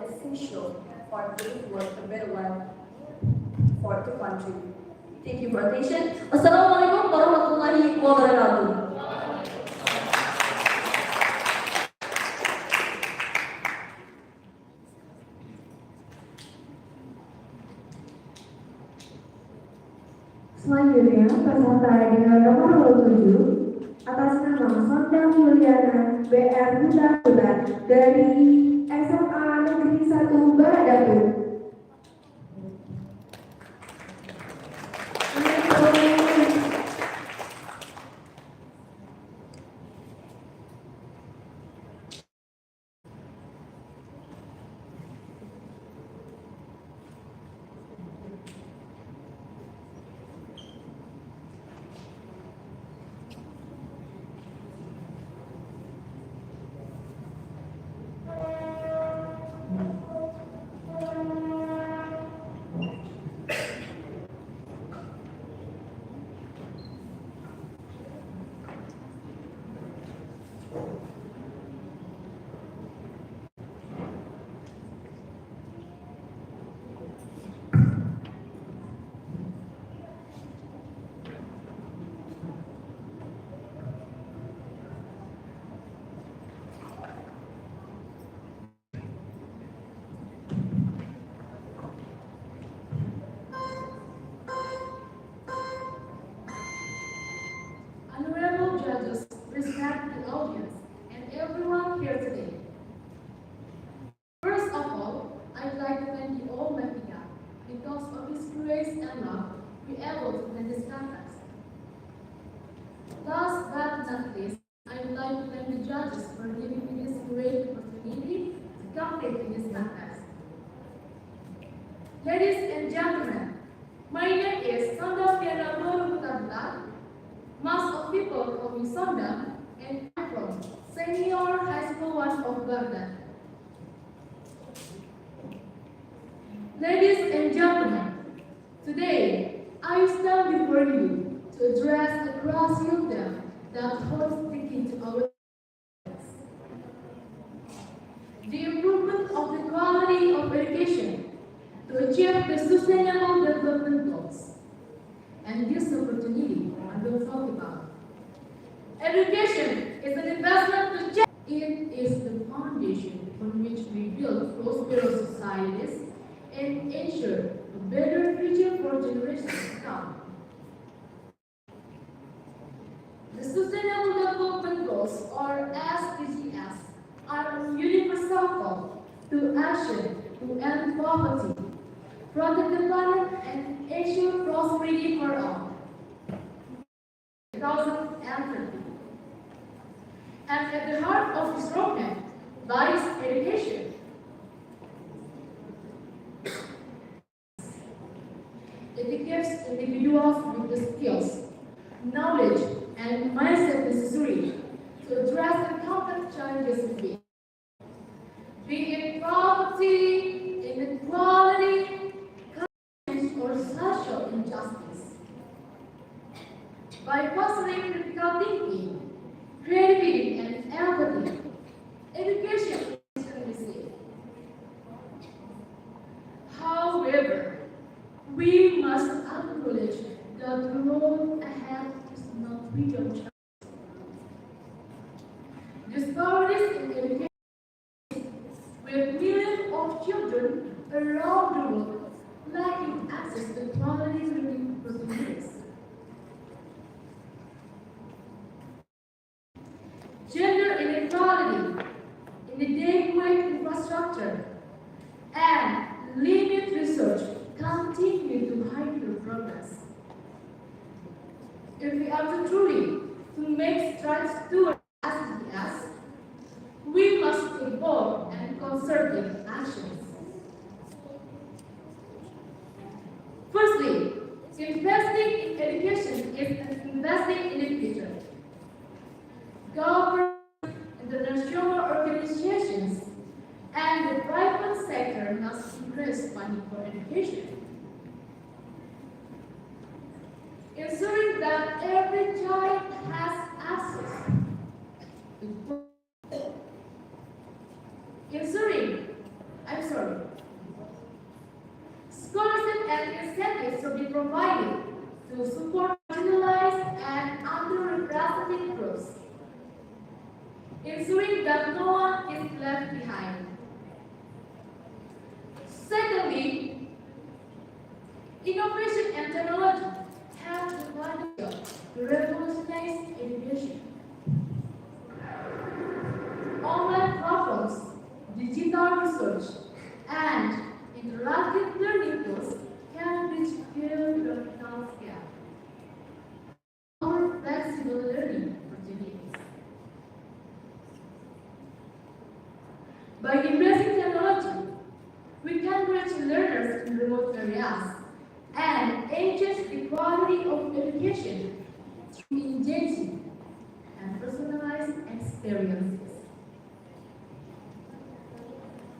essential for the world, a better life for the country. Thank you for attention. Wassalamualaikum warahmatullahi wabarakatuh. Selanjutnya, peserta dengan nomor 27 atas nama Sondang Yuliana BR Hutan Hutan dari SMA Negeri 1 Baradatu. available in this context. Last but not least, I would like to thank the judges for giving me this great opportunity to compete in this contest. Ladies and gentlemen, my name is Sonda Fiana Putabla. Most of people call me Sonda, and I'm from Senior High School 1 of Baghdad. Ladies and gentlemen, today I stand before you to address the cross-youth that holds the key to our lives. The improvement of the quality of education to achieve the sustainable development goals. And this opportunity I will talk about. Education is an investment to change. It is the foundation on which we build prosperous societies and ensure a better future for generations to come. The Sustainable Development Goals, or SDGs, are a universal call to action to end poverty, protect the planet, and ensure prosperity for all. 2030. And at the heart of this roadmap lies education. It equips individuals with the skills, knowledge, and mindset necessary to address the complex challenges we face. Be it poverty, inequality, or social injustice. By fostering critical thinking, creativity, and empathy, education is received. However, we must acknowledge that the road ahead is not freedom choice. Disparities in education, with millions of children around the world lacking access to quality learning opportunities. Gender inequality, inadequate infrastructure, and limited research continue to hinder progress. If we are to truly to make strides towards SDGs, we must take bold and concerted actions. Firstly, investing in education is investing in the future. Government, international organizations, and the private sector must increase funding for education. Ensuring that every child has access to scholarships and incentives to be provided to support marginalized and underrepresented groups. Ensuring that no one is left behind. Secondly, innovation and technology have the potential to revolutionize education. Online platforms, digital research, and interactive learning tools can bridge geographical gap. More flexible learning opportunities. By embracing technology, we can reach learners in remote areas and enhance the quality of education through engaging and personalized experiences.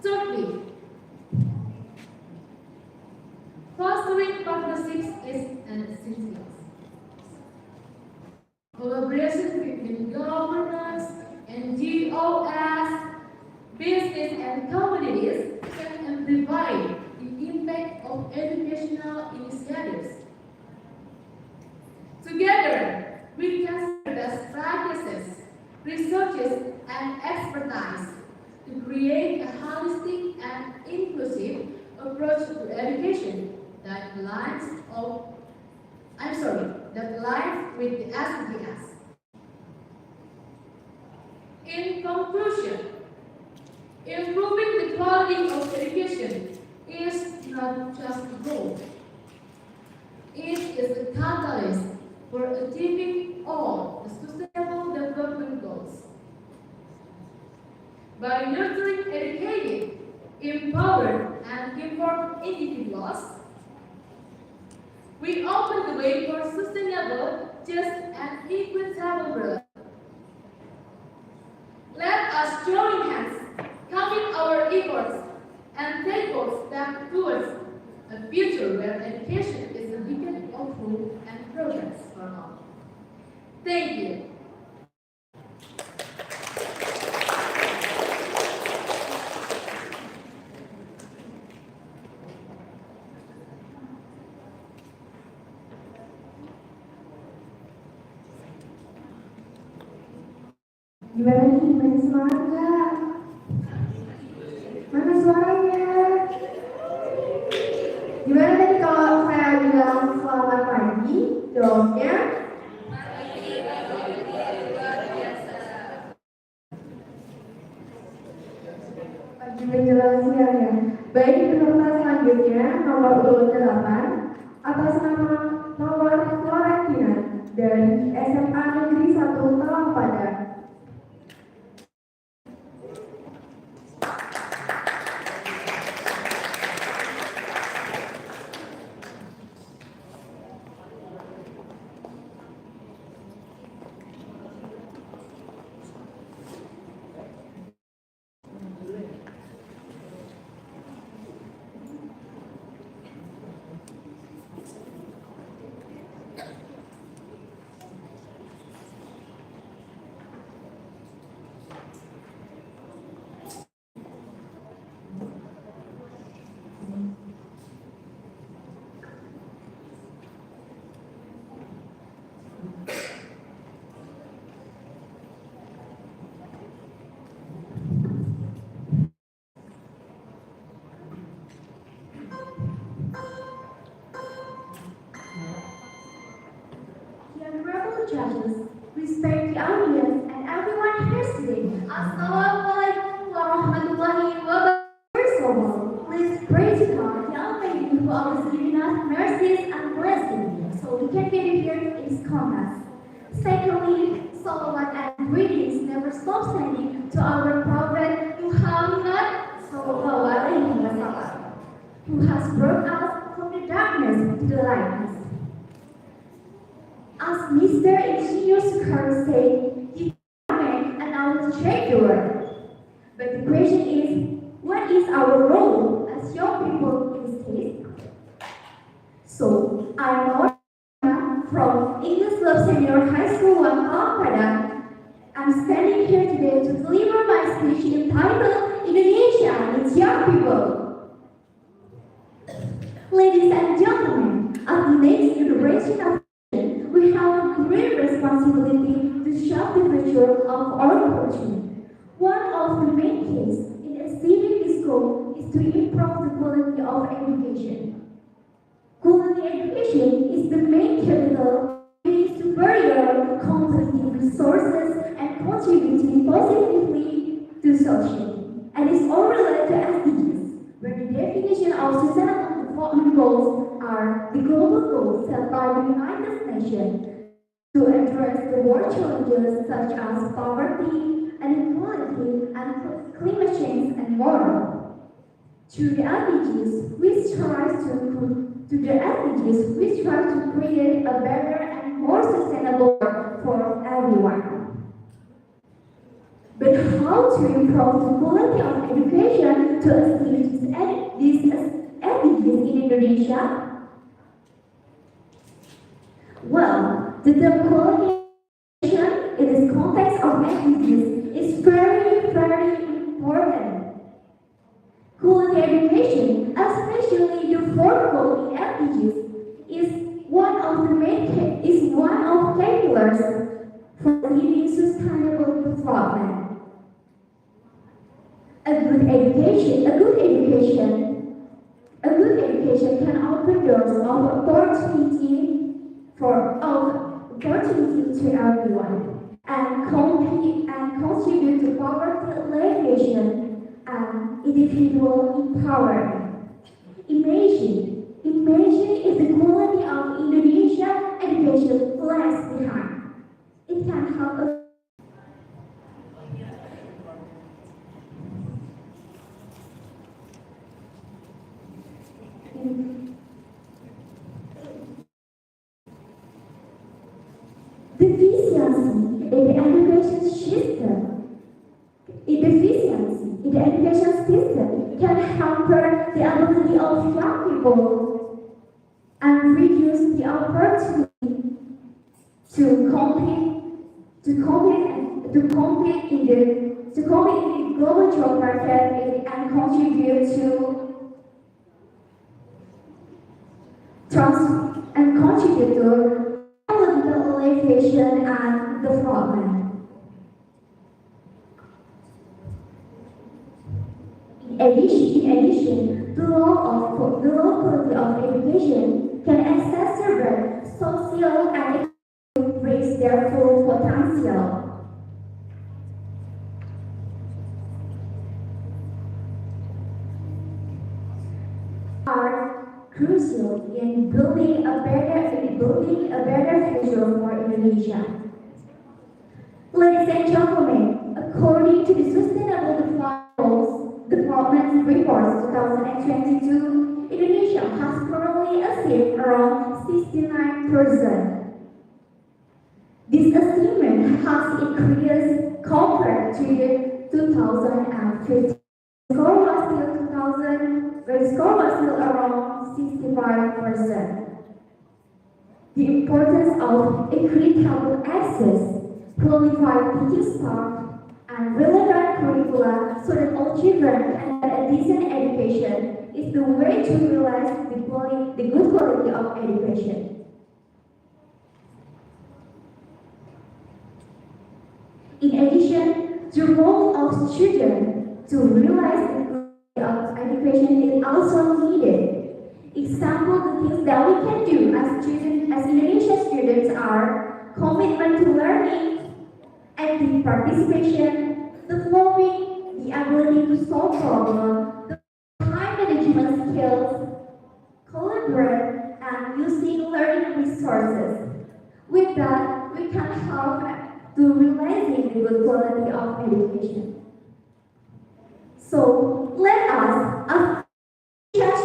Thirdly, fostering partnerships is an essential. Collaboration between governments, NGOs, business, and communities can amplify the impact of educational initiatives. Together, we can share best practices, researches, and expertise to create a holistic and inclusive approach to education that aligns with the SDGs. In conclusion, improving the quality of education is not just a goal. It is a catalyst for achieving all the Sustainable Development Goals. By nurturing educated, empowered, and informed individuals, we open the way for sustainable, just, and equitable growth. Let us join hands, commit our efforts, and take steps towards a future where education is a beacon of hope and progress for all. Thank you. Gimana nih? Masih semangat nggak? Mana suaranya? Gimana tadi kalau saya bilang selamat pagi? Jawabnya? Pagi menjelang siang ya. Baik, peserta selanjutnya nomor urut 8 atas nama nomor Florentina dari SMA Negeri 1 Talang Padang. Judges, respect the audience and everyone here today. Assalamualaikum warahmatullahi wabarakatuh. First of all, please pray to God, the Almighty, who always giving us mercies and blessings, so we can get here in His compass. Secondly, salawat and greetings never stop sending to our Prophet Muhammad sallallahu alaihi wasallam, who has brought us from the darkness to the light. As Mr. Engineer Sukar said, you can and I will check the word. But the question is, what is our role as young people in this case? So, I'm from English Club Senior High School 1 Padang. I'm standing here today to deliver my speech entitled Indonesia and its young people. Ladies and gentlemen, as the next generation of we have a great responsibility to shape the future of our country. One of the main keys in achieving this goal is to improve the quality of education. Quality education is the main capital in superior competitive resources and contributing positively to society. And is all related to SDGs, where the definition of sustainable development goals are the global goals set by the United Nations to address the world challenges such as poverty, inequality, and climate change and more. Through the SDGs, we strive to create a better and more sustainable world for everyone. But how to improve the quality of education to achieve these SDGs in Indonesia? Well, the term quality education in this context of SDGs is very, very important. Quality education, especially the fourth goal in SDGs, is one of key pillars for achieving sustainable development. A good education can open doors of opportunity to everyone and contribute to poverty alleviation and individual empowerment. Imagine if the quality of Indonesian education deficiency in the education system. Deficiency in the education system can hamper the ability of young people and reduce the opportunity to compete in the global job market and contribute to political elevation and development. In addition, the low quality of education can exacerbate social and economic reach their full potential. Are crucial in building a better future for Indonesia. Ladies and gentlemen, according to the Sustainable Development Report 2022, Indonesia has currently achieved around 69%. This achievement has increased compared to the 2015. The score was still around 65%. The importance of equitable access, qualified teaching staff, and relevant curricula so that all children can get a decent education is the way to realize the good quality of education. In addition, the role of students to realize the good quality of education is also needed. Example, the things that we can do as Indonesian students are commitment to learning, active participation, developing the ability to solve problems, the time management skills, collaborate, and using learning resources. With that, we can help to realizing the good quality of education. So, let us, as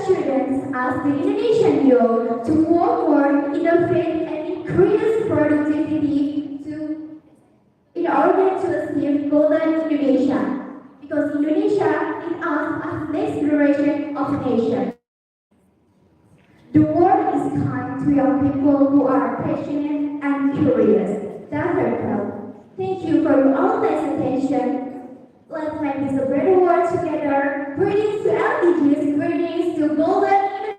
students, ask the Indonesian youth to work more, innovate, and increase productivity in order to achieve golden Indonesia. Because Indonesia is us as next generation of nation. The world is kind to young people who are passionate and curious. Therefore, thank you for your honest attention. Let's make this a better world together. Greetings to LDGs, greetings to golden Indonesia.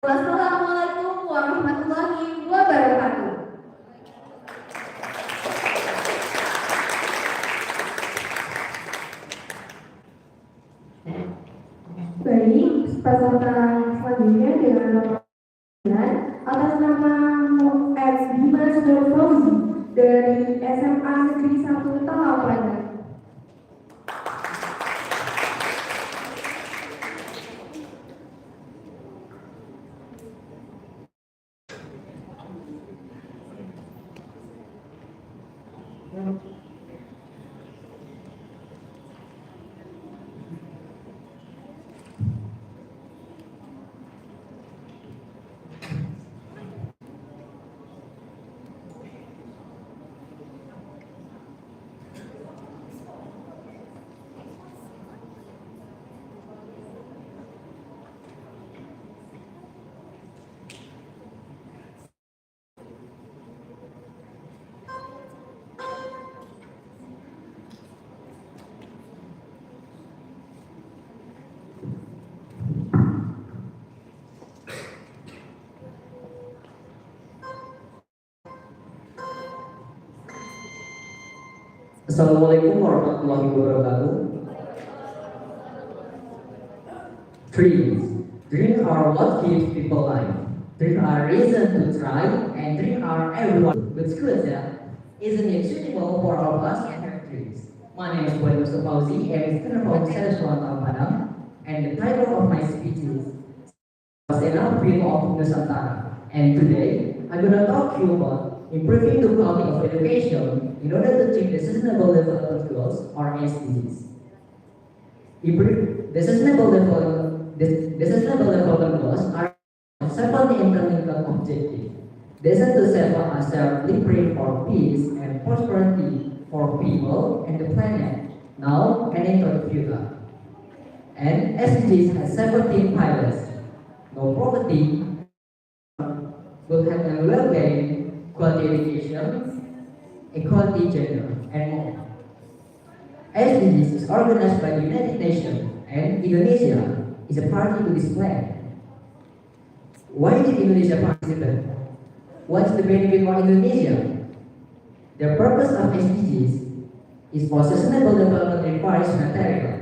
Wassalamualaikum warahmatullahi wabarakatuh. Baik, peserta selanjutnya dengan nomor 9 atas nama X Bima Fauzi dari SMA Negeri 1 Talawanan. Assalamualaikum warahmatullahi wabarakatuh. Trees. Dreams are what gives people life. Dreams are reason to try, and dreams are everyone. It's good, yeah? Isn't it suitable for all of us to have dreams? My name is Mustafa Fauzi, and it's from Selasuan Padang, and the title of my speech is Sustainable Dream of Nusantara. And today, I'm gonna talk to you about improving the quality of education in order to achieve the Sustainable Development Goals or SDGs. The Sustainable Development Goals are only interlinked objective. Designed to serve as a blueprint for peace and prosperity for people and the planet, now and into the future. And SDGs has 17 pillars. No poverty, good health and well-being, quality education, equality gender, and more. SDGs is organized by the United Nations and Indonesia is a party to this plan. Why did Indonesia participate? What's the benefit for Indonesia? The purpose of SDGs is for sustainable development requires material,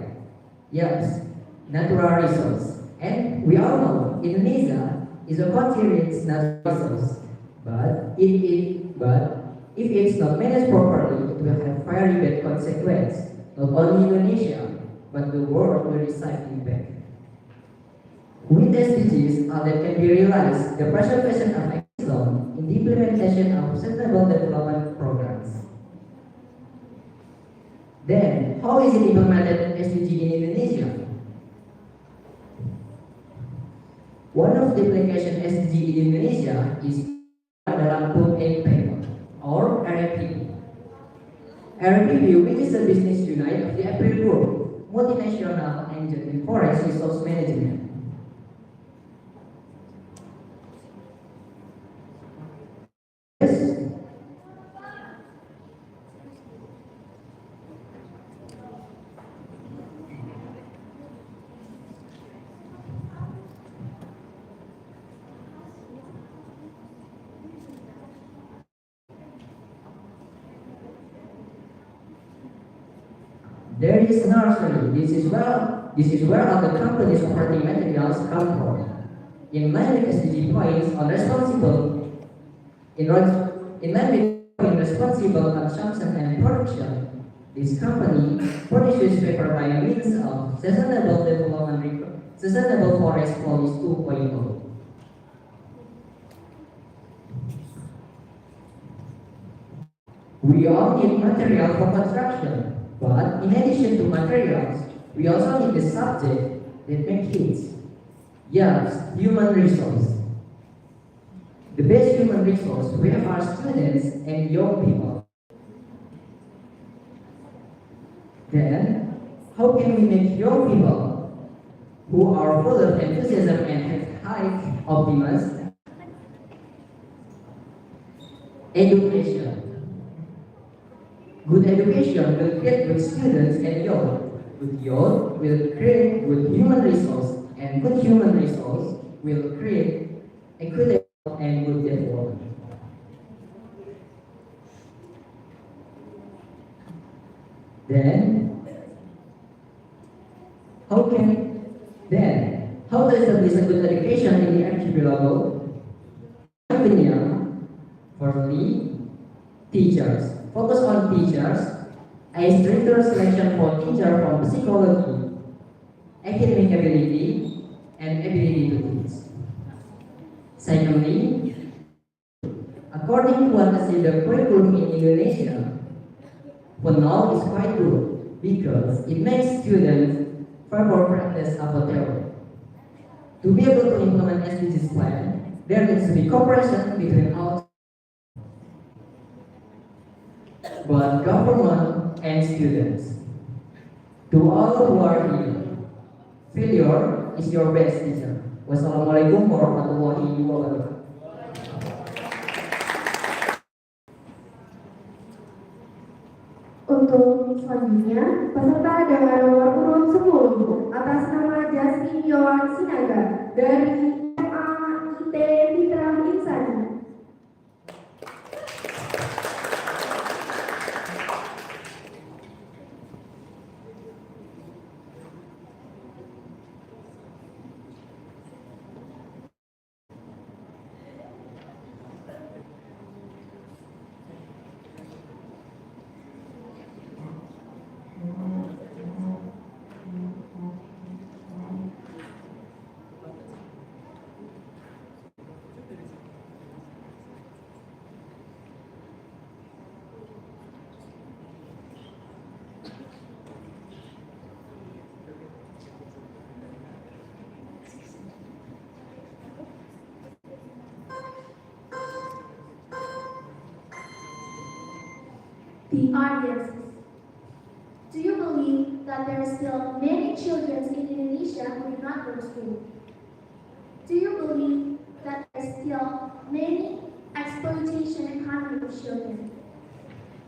yes, natural resource. And we all know Indonesia is a country with natural resource. But if it's not managed properly, it will have very bad consequences. Not only Indonesia, but the world will receive impact. With SDGs, all that can be realized, the preservation of ecosystem in the implementation of sustainable development programs. Then, how is it implemented SDG in Indonesia? One of the application SDG in Indonesia is dalam Food and Paper, or RFP. RFP, which is a business unit of the April Group, multinational engine in forest resource management. Yes. There is nursery. This is where all the company's operating materials come from. In line with SDG points on responsible consumption and production, this company produces paper by means of Sustainable Forest Policy 2.0. We all need material for construction. But in addition to materials, we also need the subject that makes it. Yes, human resource. The best human resource we have our students and young people. Then, how can we make young people who are full of enthusiasm and have high optimism? Education. Good education will create good students and youth. Good youth will create good human resource, and good human resource will create equitable and good development. Then, how to establish a good education in the archipelago? In my opinion, firstly, teachers. Focus on teachers, a stricter selection for teachers from psychology, academic ability, and ability to teach. Secondly, according to what I see the curriculum in Indonesia, for now is quite good because it makes students further practice about theory. To be able to implement SDGs plan, there needs to be cooperation between all but government and students. To all who are here, failure is your best teacher. Wassalamualaikum warahmatullahi wabarakatuh. Untuk selanjutnya, peserta dengan nomor urut 10 atas nama Jasmine Yohan Sinaga dari SMA IT Fitrah Insani. The audiences. Do you believe that there are still many children in Indonesia who do not go to school? Do you believe that there are still many exploitation economy of children?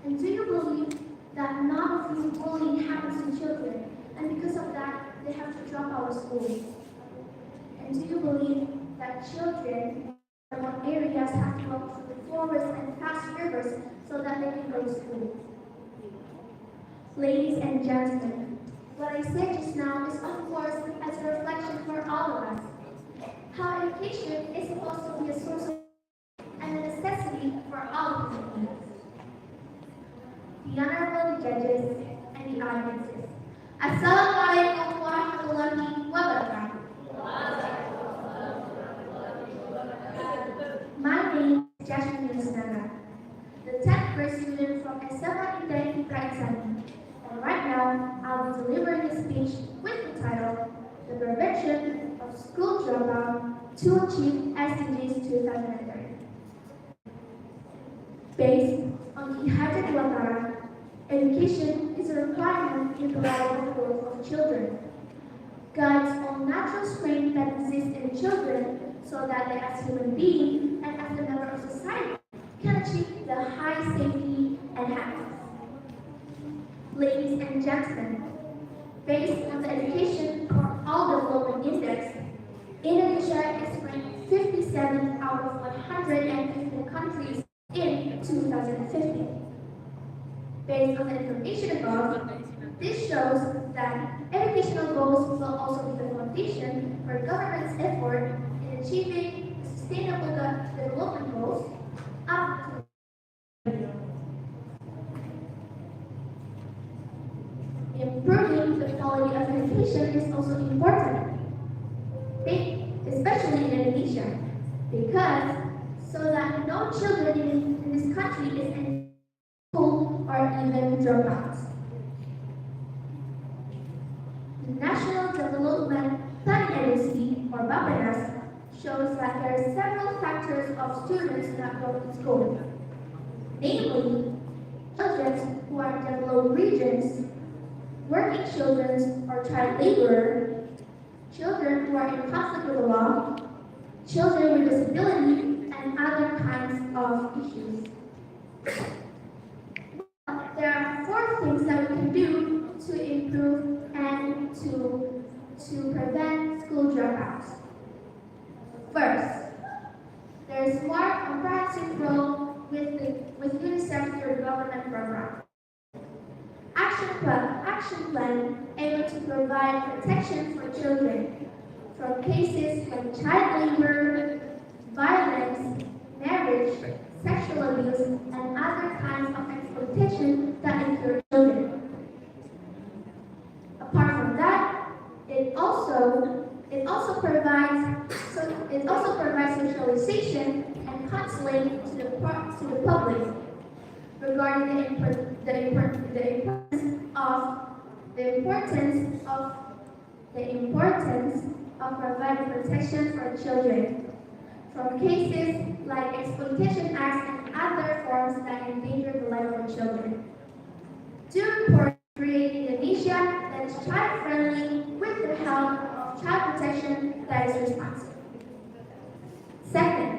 And do you believe that none of you bullying happens to children, and because of that, they have to drop out of school? And do you believe that children in remote areas have to walk through the forests and fast rivers so that they can go to school? Ladies and gentlemen, what I said just now is of course as a reflection for all of us. How education is supposed to be a source of and a necessity for all human beings. The honorable judges and the audiences. Assalamualaikum warahmatullahi wabarakatuh. My name is Jasmine Yusnana, the 10th grade student from SMA Indah Praisani. And right now, I'll be delivering a speech with the title, The Prevention of School Dropout to Achieve SDGs 2030. Based on the Ihata Dewantara, education is a requirement in providing the growth of children. God's own natural strength that exists in children so that they as human beings and as a member of society can achieve the high safety and happiness. Ladies and gentlemen, based on the Education for All Development Index, Indonesia is ranked 57 out of 150 countries in 2015. Based on the information above, this shows that educational goals will also be the foundation for government's effort in achieving sustainable development goals up to improving the quality of education is also important, especially in Indonesia, because so that no children in this country is in school or even dropouts. The National Development Planning Agency, or BAPENAS, shows that there are several factors of students not going to school, namely children who are in developed regions, working children or child labor, children who are in conflict with the law, children with disability, and other kinds of issues. There are 4 things that we can do to improve and to prevent school dropouts. First, there is more comprehensive role with UNICEF through government program. Action plan aiming to provide protection for children from cases like child labor, violence, marriage, sexual abuse, and other kinds of exploitation that incur children. Apart from that, it also provides socialization and counseling to the public regarding the importance of providing protection for children from cases like exploitation acts and other forms that endanger the life of children. 2 report create Indonesia that is child-friendly with the help of child protection that is responsible. Second,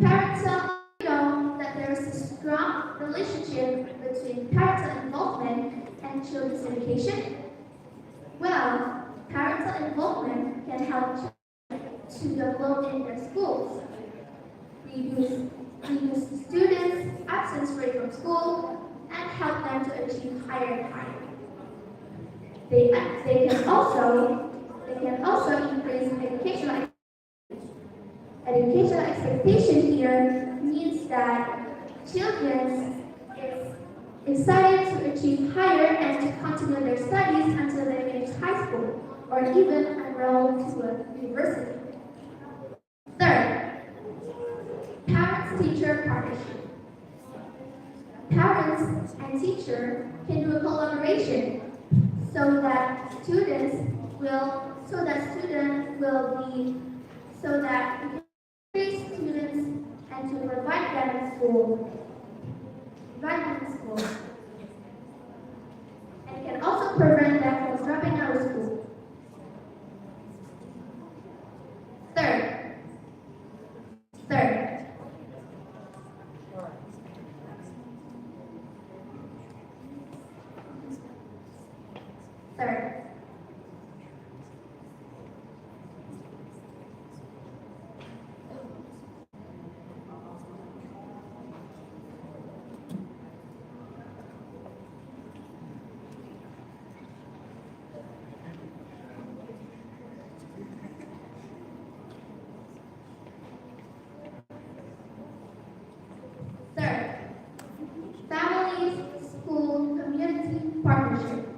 parental know that there is a strong relationship between parental involvement and children's education. Well, parental involvement can help children to develop in their schools, reduce students' absence rate from school, and help them to achieve higher and higher. They can also increase educational expectation here means that children is excited to achieve higher and to continue their studies until they finish high school or even enroll to a university. Third, parents-teacher partnership. Parents and teacher can do a collaboration so that increase students and to provide them in school. right in school, and can also prevent them from dropping out of school. Third, third, third. Third, families, school, community partnership.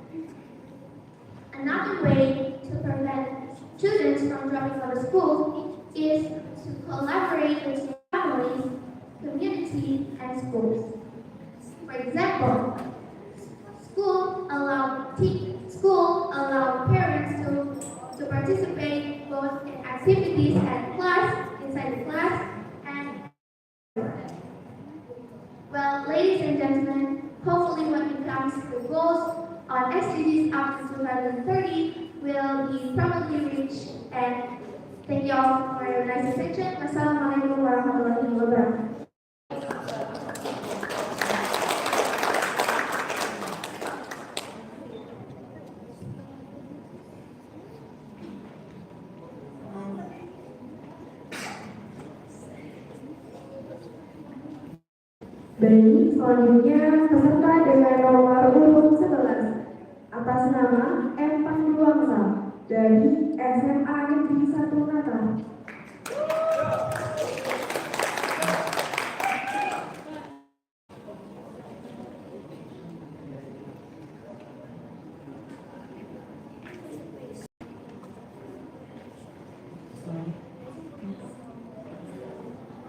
Another way to prevent students from dropping out of school is to collaborate with families, community, and schools. For example, school allow parents to participate both in activities at class, inside the class, and well, ladies and gentlemen, hopefully when it comes to the goals on SDGs up to 2030 will be promptly reached. And thank you all for your nice attention. Wassalamualaikum warahmatullahi wabarakatuh. Baik, selanjutnya peserta dengan nomor urut 11 atas nama M. Pandu Wangsa dari SMA Negeri 1